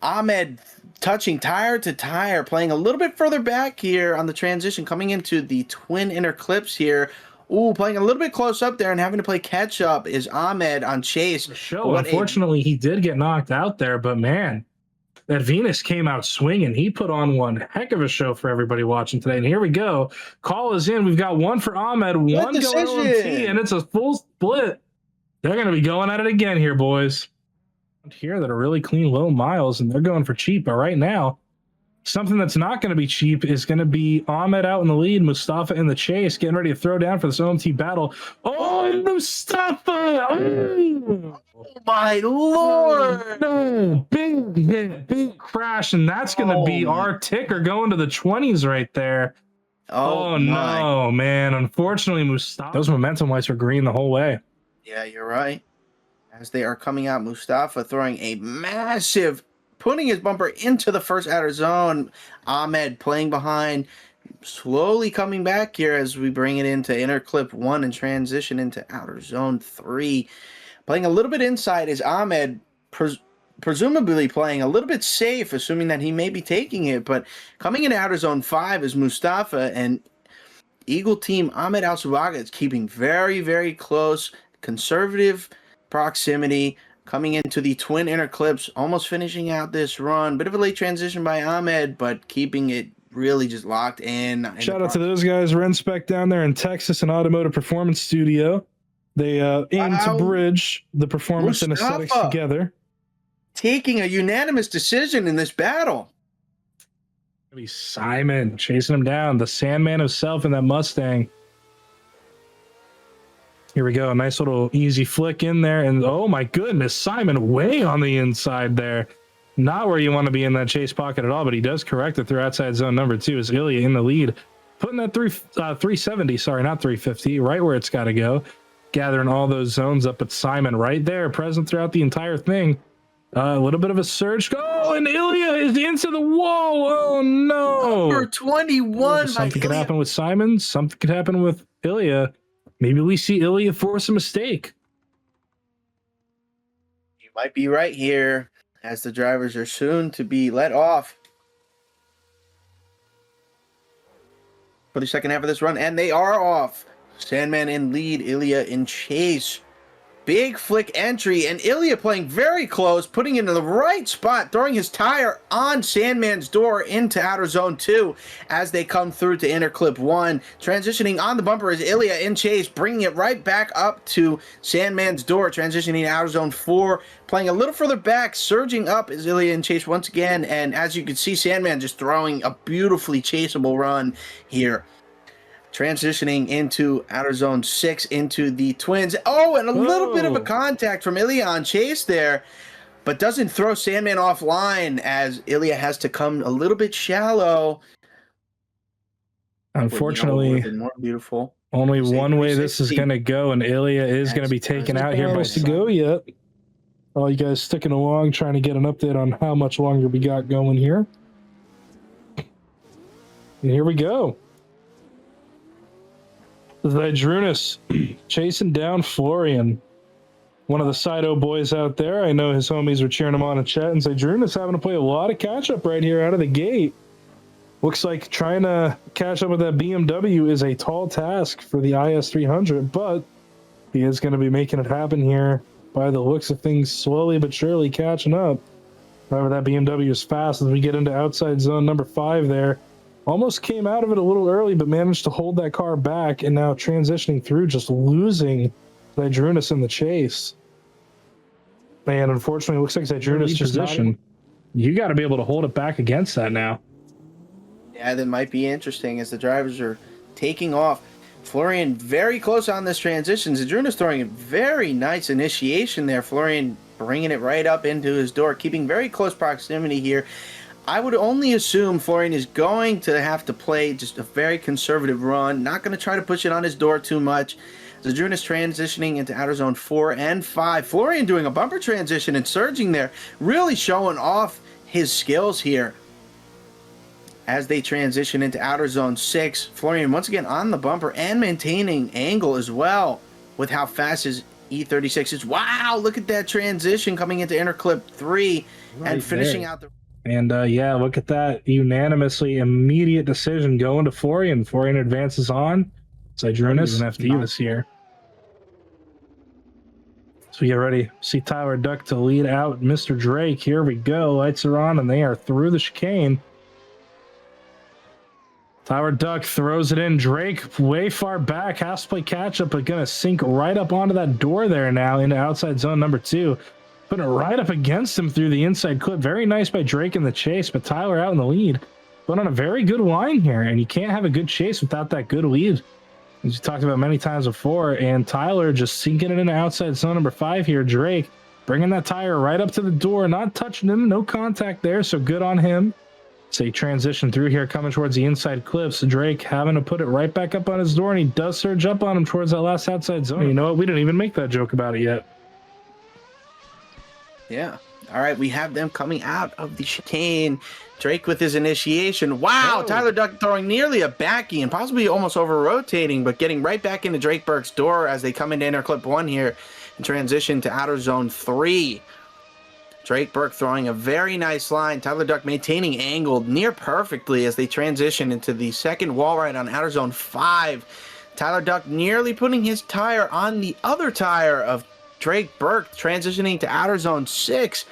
Ahmed touching tire to tire, playing a little bit further back here on the transition, coming into the twin inner clips here. Ooh, playing a little bit close up there and having to play catch up is Ahmed on Chase. Unfortunately, he did get knocked out there, but man, that Venus came out swinging. He put on one heck of a show for everybody watching today. And here we go. Call is in. We've got one for Ahmed, one going LMT, and it's a full split. They're going to be going at it again here, boys. Here that are really clean low miles, and they're going for cheap. But right now, something that's not going to be cheap is going to be Ahmed out in the lead, Mustafa in the chase, getting ready to throw down for this OMT battle. Oh, Mustafa! Oh my Lord! No, big hit, big crash, and that's going to be our ticker going to the 20s right there. Oh no, man. Unfortunately, Mustafa, those momentum-wise were green the whole way. Yeah, you're right. As they are coming out, Mustafa throwing a massive, putting his bumper into the first outer zone. Ahmed playing behind, slowly coming back here as we bring it into inner clip 1 and transition into outer zone 3. Playing a little bit inside is Ahmed, presumably playing a little bit safe, assuming that he may be taking it. But coming into outer zone 5 is Mustafa, and Eagle team Ahmed Al-Subaga is keeping very, very close, conservative proximity, coming into the twin inner clips, almost finishing out this run. Bit of a late transition by Ahmed, but keeping it really just locked in. Shout out to those guys, Rennspec down there in Texas, an automotive performance studio. They aim to bridge the performance and aesthetics together. Taking a unanimous decision in this battle. Be Simon chasing him down, the Sandman himself in that Mustang. Here we go. A nice little easy flick in there. And oh my goodness, Simon way on the inside there. Not where you want to be in that chase pocket at all, but he does correct it through outside zone number 2 as Ilya in the lead. Putting that 370, sorry, not 350, right where it's got to go. Gathering all those zones up, but Simon right there, present throughout the entire thing. A little bit of a surge. Oh, and Ilya is into the wall. Oh, no. Number 21. Something could happen with Simon. Something could happen with Ilya. Maybe we see Ilya force a mistake. You might be right here, as the drivers are soon to be let off for the second half of this run, and they are off. Sandman in lead, Ilya in chase. Big flick entry, and Ilya playing very close, putting it in the right spot, throwing his tire on Sandman's door into outer zone 2 as they come through to inner clip 1. Transitioning on the bumper is Ilya in chase, bringing it right back up to Sandman's door, transitioning to outer zone 4. Playing a little further back, surging up is Ilya in chase once again, and as you can see, Sandman just throwing a beautifully chaseable run here. Transitioning into outer zone 6 into the twins. Oh, and a little bit of a contact from Ilya on chase there, but doesn't throw Sandman offline as Ilya has to come a little bit shallow. Unfortunately, more beautiful. Only one way this is going to go, and Ilya is going to be taken out here. By to go yet. All you guys sticking along, trying to get an update on how much longer we got going here. And here we go. Zydrunas chasing down Florian. One of the Sido boys out there. I know his homies were cheering him on in chat. And Zydrunas having to play a lot of catch-up right here out of the gate. Looks like trying to catch up with that BMW is a tall task for the IS300, but he is going to be making it happen here by the looks of things, slowly but surely catching up. However, that BMW is fast as we get into outside zone number 5 there. Almost came out of it a little early, but managed to hold that car back, and now transitioning through, just losing Zydrunas in the chase. And unfortunately, it looks like Zydrunas' position. You got to be able to hold it back against that now. Yeah, that might be interesting as the drivers are taking off. Florian very close on this transition. Zydrunas throwing a very nice initiation there. Florian bringing it right up into his door, keeping very close proximity here. I would only assume Florian is going to have to play just a very conservative run, not going to try to push it on his door too much. Zydrunas transitioning into outer zone 4 and 5. Florian doing a bumper transition and surging there, really showing off his skills here. As they transition into outer zone 6, Florian once again on the bumper and maintaining angle as well with how fast his E36 is. Wow, look at that transition coming into inner clip 3 and finishing out the... And yeah, look at that. Unanimously, immediate decision going to Florian. Florian advances on. Zydrunas an FD this year. So get ready. See Tyler Duck to lead out Mr. Drake. Here we go. Lights are on and they are through the chicane. Tyler Duck throws it in. Drake way far back, has to play catch up, but gonna sink right up onto that door there now into outside zone number 2. Putting it right up against him through the inside clip. Very nice by Drake in the chase, but Tyler out in the lead. But on a very good line here, and you can't have a good chase without that good lead, as you talked about many times before. And Tyler just sinking it into outside zone number 5 here. Drake bringing that tire right up to the door, not touching him, no contact there, so good on him. So he transitioned through here, coming towards the inside clips. Drake having to put it right back up on his door, and he does surge up on him towards that last outside zone. You know what? We didn't even make that joke about it yet. Yeah. All right, we have them coming out of the chicane. Drake with his initiation. Wow, Tyler Duck throwing nearly a backy and possibly almost over-rotating, but getting right back into Drake Burke's door as they come into inner clip 1 here and transition to outer zone 3. Drake Burke throwing a very nice line. Tyler Duck maintaining angled near perfectly as they transition into the second wall ride on outer zone 5. Tyler Duck nearly putting his tire on the other tire of Drake Burke, transitioning to outer zone 6.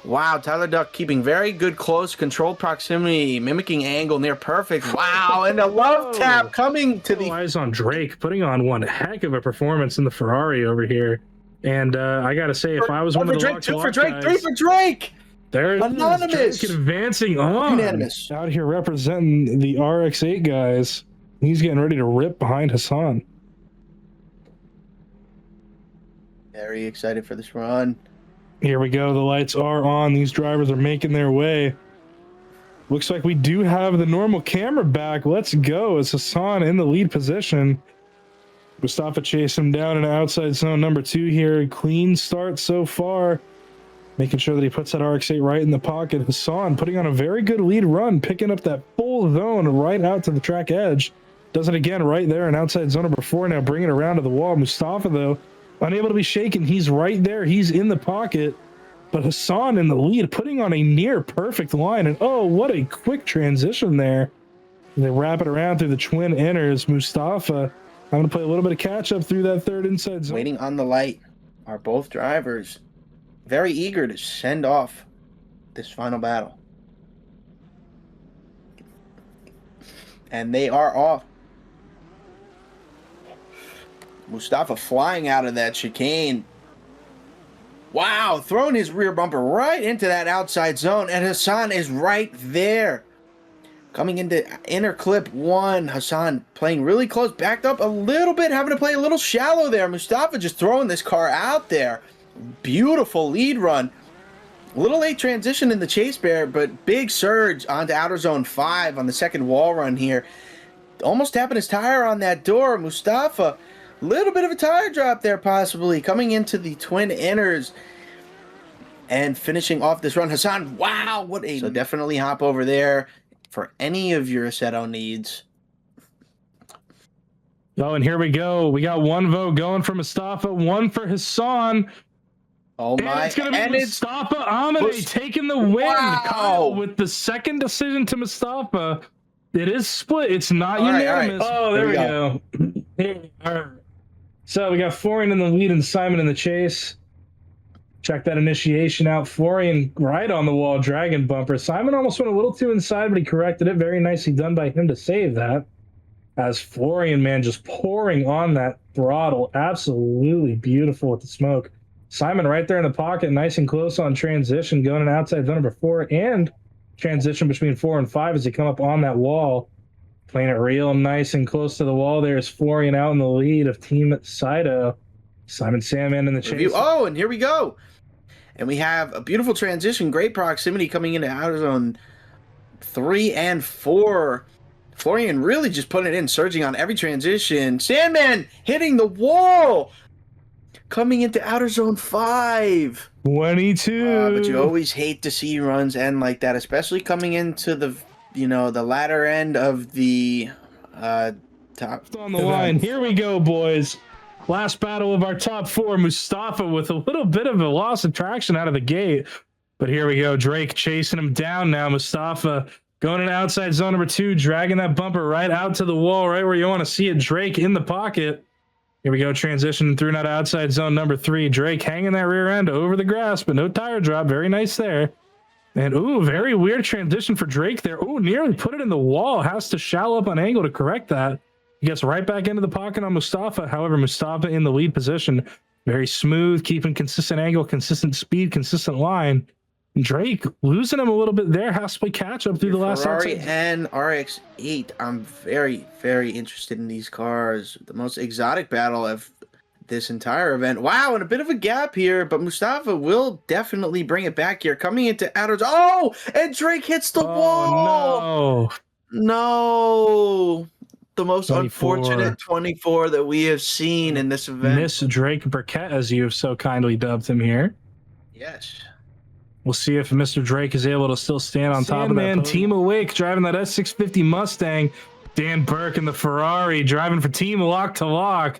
Wow, Tyler Duck keeping very good close controlled proximity, mimicking angle near perfect. Wow, and a love tap coming to the... Eyes on Drake, putting on one heck of a performance in the Ferrari over here. And I got to say, if I was one of the Drake, 2 for Drake, 3 for Drake. There's Anonymous. Drake advancing on. Unanimous. Out here representing the RX-8 guys. He's getting ready to rip behind Hassan. Very excited for this run. Here we go. The lights are on. These drivers are making their way. Looks like we do have the normal camera back. Let's go. It's Hassan in the lead position. Mustafa chasing him down in outside zone number 2 here. Clean start so far. Making sure that he puts that RX-8 right in the pocket. Hassan putting on a very good lead run, picking up that full zone right out to the track edge. Does it again right there in outside zone number 4 now, bringing it around to the wall. Mustafa, though, unable to be shaken. He's right there. He's in the pocket. But Hassan in the lead, putting on a near perfect line. And oh, what a quick transition there. They wrap it around through the twin inners. Mustafa, I'm going to play a little bit of catch-up through that third inside zone. Waiting on the light are both drivers. Very eager to send off this final battle. And they are off. Mustafa flying out of that chicane. Wow, throwing his rear bumper right into that outside zone. And Hassan is right there. Coming into inner clip 1, Hassan playing really close, backed up a little bit, having to play a little shallow there. Mustafa just throwing this car out there. Beautiful lead run. A little late transition in the chase bear, but big surge onto outer zone 5 on the second wall run here. Almost tapping his tire on that door. Mustafa, a little bit of a tire drop there possibly. Coming into the twin inners and finishing off this run. Hassan, wow, what a... So definitely hop over there for any of your Assetto needs. Oh, and here we go. We got 1 vote going for Mustafa, 1 for Hassan. Oh my! And it's going to be Mustafa Amatuer taking the win. Wow. Kyle with the second decision to Mustafa. It is split. It's not unanimous. All right. Oh, there we go. All right. So we got Florian in the lead and Simon in the chase. Check that initiation out. Florian right on the wall, dragon bumper. Simon almost went a little too inside, but he corrected it. Very nicely done by him to save that. As Florian, man, just pouring on that throttle. Absolutely beautiful with the smoke. Simon right there in the pocket, nice and close on transition, going in outside zone number 4 and transition between 4 and 5 as they come up on that wall. Playing it real nice and close to the wall there is Florian out in the lead of Team Saito. Simon Sandman in the chase. Oh, and here we go. And we have a beautiful transition, great proximity coming into outer zone 3 and 4. Florian really just putting it in, surging on every transition. Sandman hitting the wall. Coming into outer zone 5. 22. But you always hate to see runs end like that, especially coming into the latter end of the top on the line. Here we go, boys. Last battle of our top 4. Mustafa with a little bit of a loss of traction out of the gate. But here we go. Drake chasing him down now. Mustafa going in outside zone number 2, dragging that bumper right out to the wall, right where you want to see it. Drake in the pocket. Here we go, transitioning through now to outside zone number 3. Drake hanging that rear end over the grass, but no tire drop. Very nice there. And, ooh, very weird transition for Drake there. Ooh, nearly put it in the wall. Has to shallow up on angle to correct that. He gets right back into the pocket on Mustafa. However, Mustafa in the lead position. Very smooth, keeping consistent angle, consistent speed, consistent line. Drake losing him a little bit there. Has to play catch up through the last Ferrari and RX-8. I'm very, very interested in these cars. The most exotic battle of this entire event. Wow, and a bit of a gap here, but Mustafa will definitely bring it back here. Coming into outer. Oh, and Drake hits the wall. No. The most 24. Unfortunate 24 that we have seen in this event. Miss Drake Burkett, as you have so kindly dubbed him here. Yes. We'll see if Mr. Drake is able to still stand on top of that. Team Awake driving that S650 Mustang. Dan Burke in the Ferrari driving for Team Lock to Lock.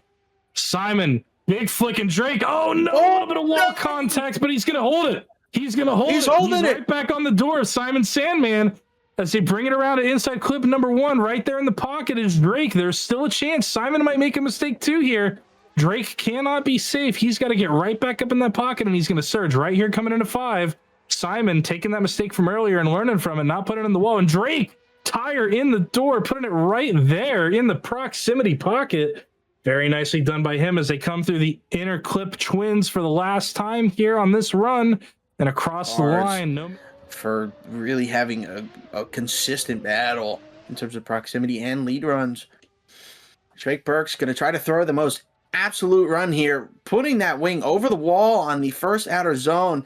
Simon, big flicking Drake. Oh, no, a little bit of wall contact, but he's going to hold it. He's going to hold it. He's right back on the door of Simon Sandman as they bring it around to inside clip number 1. Right there in the pocket is Drake. There's still a chance. Simon might make a mistake too here. Drake cannot be safe. He's got to get right back up in that pocket, and he's going to surge right here coming into 5. Simon taking that mistake from earlier and learning from it, not putting it in the wall. And Drake, tire in the door, putting it right there in the proximity pocket. Very nicely done by him as they come through the inner clip twins for the last time here on this run and across the line. For really having a consistent battle in terms of proximity and lead runs. Drake Burke's going to try to throw the most absolute run here, putting that wing over the wall on the first outer zone.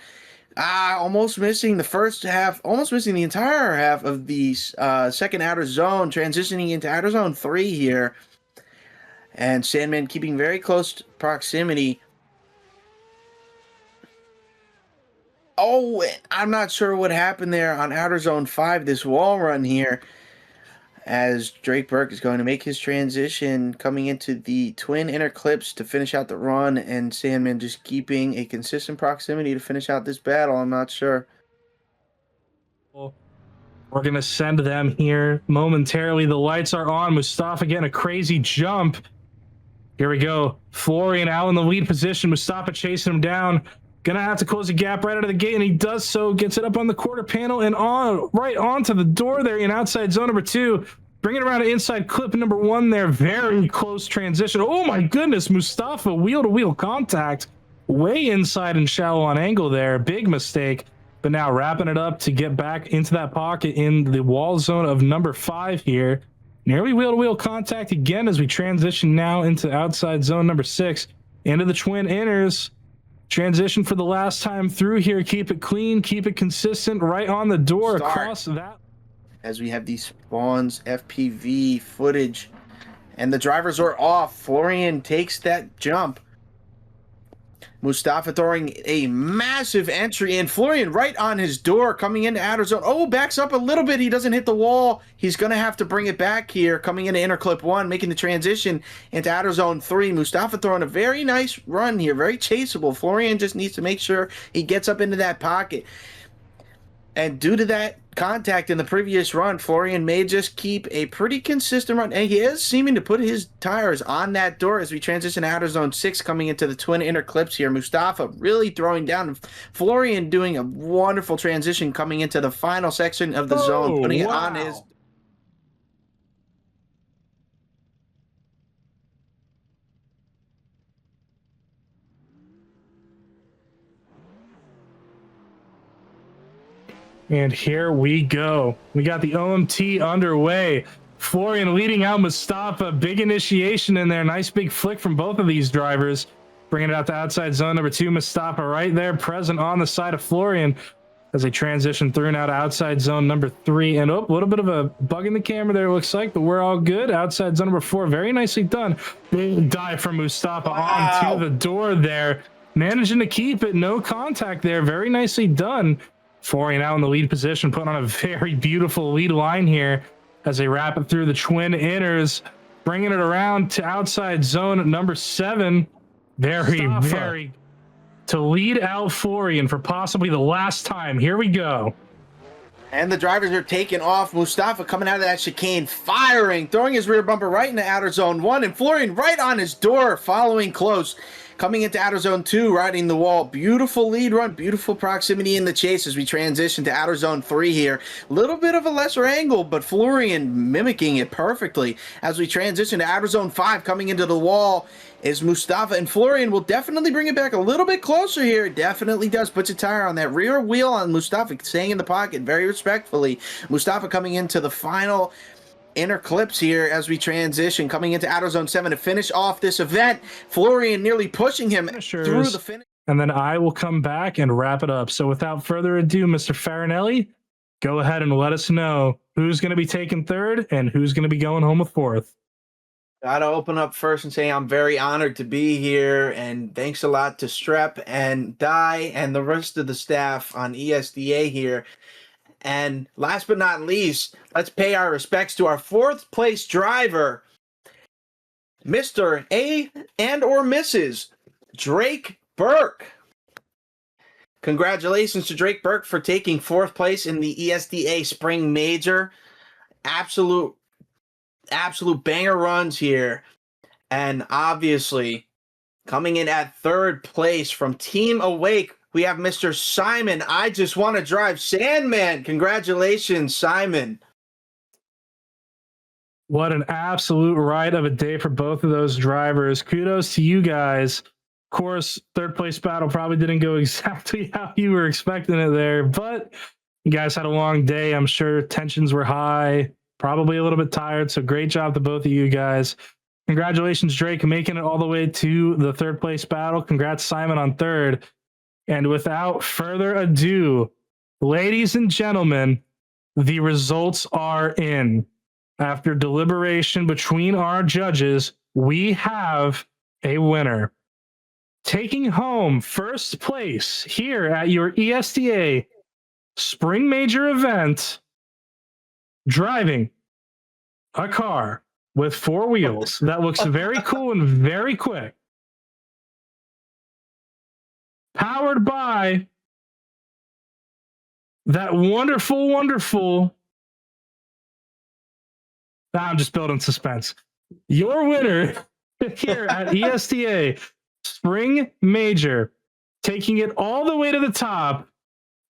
Almost missing the first half, almost missing the entire half of the second outer zone, transitioning into outer zone 3 here. And Sandman keeping very close proximity. Oh, I'm not sure what happened there on outer zone 5, this wall run here, as Drake Burke is going to make his transition coming into the twin inner clips to finish out the run, and Sandman just keeping a consistent proximity to finish out this battle. I'm not sure. We're going to send them here momentarily. The lights are on. Mustafa getting a crazy jump. Here we go. Florian out in the lead position. Mustafa chasing him down. Gonna have to close the gap right out of the gate, and he does so. Gets it up on the quarter panel and on right onto the door there in outside zone number 2. Bringing it around to inside clip number 1 there. Very close transition. Oh my goodness, Mustafa wheel-to-wheel contact. Way inside and shallow on angle there. Big mistake. But now wrapping it up to get back into that pocket in the wall zone of number 5 here. Nearly wheel-to-wheel contact again as we transition now into outside zone number 6. Into the twin inners. Transition for the last time through here. Keep it clean, keep it consistent, right on the door. Across that. As we have these spawns FPV footage and the drivers are off. Florian takes that jump. Mustafa throwing a massive entry, and Florian right on his door coming into outer zone. Oh, backs up a little bit. He doesn't hit the wall. He's going to have to bring it back here, coming into inner clip 1, making the transition into outer zone 3. Mustafa throwing a very nice run here, very chaseable. Florian just needs to make sure he gets up into that pocket. And due to that contact in the previous run, Florian may just keep a pretty consistent run. And he is seeming to put his tires on that door as we transition out of zone 6, coming into the twin inner clips here. Mustafa really throwing down. Florian doing a wonderful transition coming into the final section of the zone, putting it on his... And here we go. We got the OMT underway. Florian leading out Mustafa. Big initiation in there. Nice big flick from both of these drivers. Bringing it out to outside zone number 2. Mustafa right there, present on the side of Florian as they transition through now to outside zone number 3. And a little bit of a bug in the camera there, looks like, but we're all good. Outside zone number 4, very nicely done. Big dive from Mustafa onto the door there. Managing to keep it, no contact there. Very nicely done. Florian out in the lead position, putting on a very beautiful lead line here as they wrap it through the twin inners, bringing it around to outside zone number 7. Very to lead out Florian for possibly the last time. Here we go. And the drivers are taking off. Mustafa coming out of that chicane, firing, throwing his rear bumper right into outer zone 1, and Florian right on his door, following close. Coming into outer zone 2, riding the wall. Beautiful lead run, beautiful proximity in the chase as we transition to outer zone 3 here. A little bit of a lesser angle, but Florian mimicking it perfectly. As we transition to outer zone 5, coming into the wall is Mustafa, and Florian will definitely bring it back a little bit closer here. Definitely does. Puts a tire on that rear wheel on Mustafa, staying in the pocket very respectfully. Mustafa coming into the final inner clips here as we transition, coming into outer zone 7 to finish off this event. Florian nearly pushing him through the finish. And then I will come back and wrap it up. So without further ado, Mr. Farinelli, go ahead and let us know who's going to be taking 3rd and who's going to be going home with 4th. Gotta open up first and say I'm very honored to be here, and thanks a lot to Strep and Di and the rest of the staff on ESDA here. And last but not least, let's pay our respects to our 4th place driver, Mr. A and or Mrs. Drake Burke. Congratulations to Drake Burke for taking 4th place in the ESDA Spring Major. Absolute banger runs here. And obviously, coming in at 3rd place from Team Awake, we have Mr. Simon. I just want to drive Sandman. Congratulations, Simon. What an absolute ride of a day for both of those drivers. Kudos to you guys. Of course, 3rd place battle probably didn't go exactly how you were expecting it there, but you guys had a long day. I'm sure tensions were high, probably a little bit tired. So great job to both of you guys. Congratulations, Drake, making it all the way to the 3rd place battle. Congrats, Simon, on 3rd. And without further ado, ladies and gentlemen, the results are in. After deliberation between our judges, we have a winner. Taking home 1st place here at your ESDA Spring Major event, driving a car with 4 wheels that looks very cool and very quick. Powered by that wonderful, I'm just building suspense. Your winner here at ESDA Spring Major, taking it all the way to the top,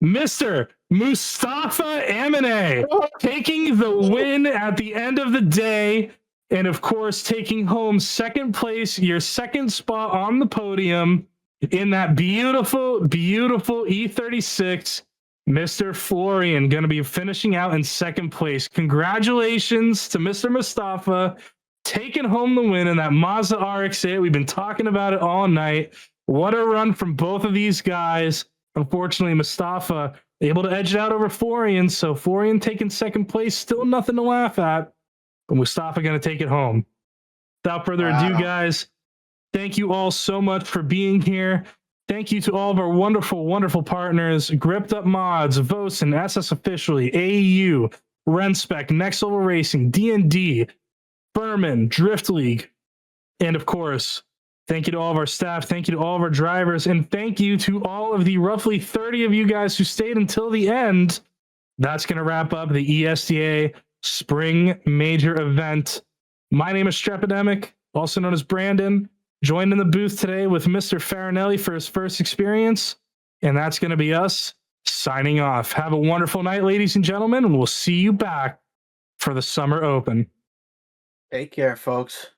Mr. Mustafa Amine, taking the win at the end of the day, and of course, taking home 2nd place, your 2nd spot on the podium in that beautiful E36. Mr. Florian going to be finishing out in 2nd place. Congratulations to Mr. Mustafa, taking home the win in that Mazda RX-8. We've been talking about it all night. What a run from both of these guys. Unfortunately, Mustafa able to edge it out over Florian. So Florian taking 2nd place, still nothing to laugh at. But Mustafa going to take it home. Without further ado, guys, thank you all so much for being here. Thank you to all of our wonderful partners, Gripped Up Mods, Vosan, SS Officially, AEU, Rennspec, Next Level Racing, DnD, Firman, Drift League, and of course, thank you to all of our staff, thank you to all of our drivers, and thank you to all of the roughly 30 of you guys who stayed until the end. That's going to wrap up the ESDA Spring Major event. My name is Strepidemic, also known as Brandon. Joined in the booth today with Mr. Farinelli for his first experience, and that's going to be us signing off. Have a wonderful night, ladies and gentlemen, and we'll see you back for the Summer Open. Take care, folks.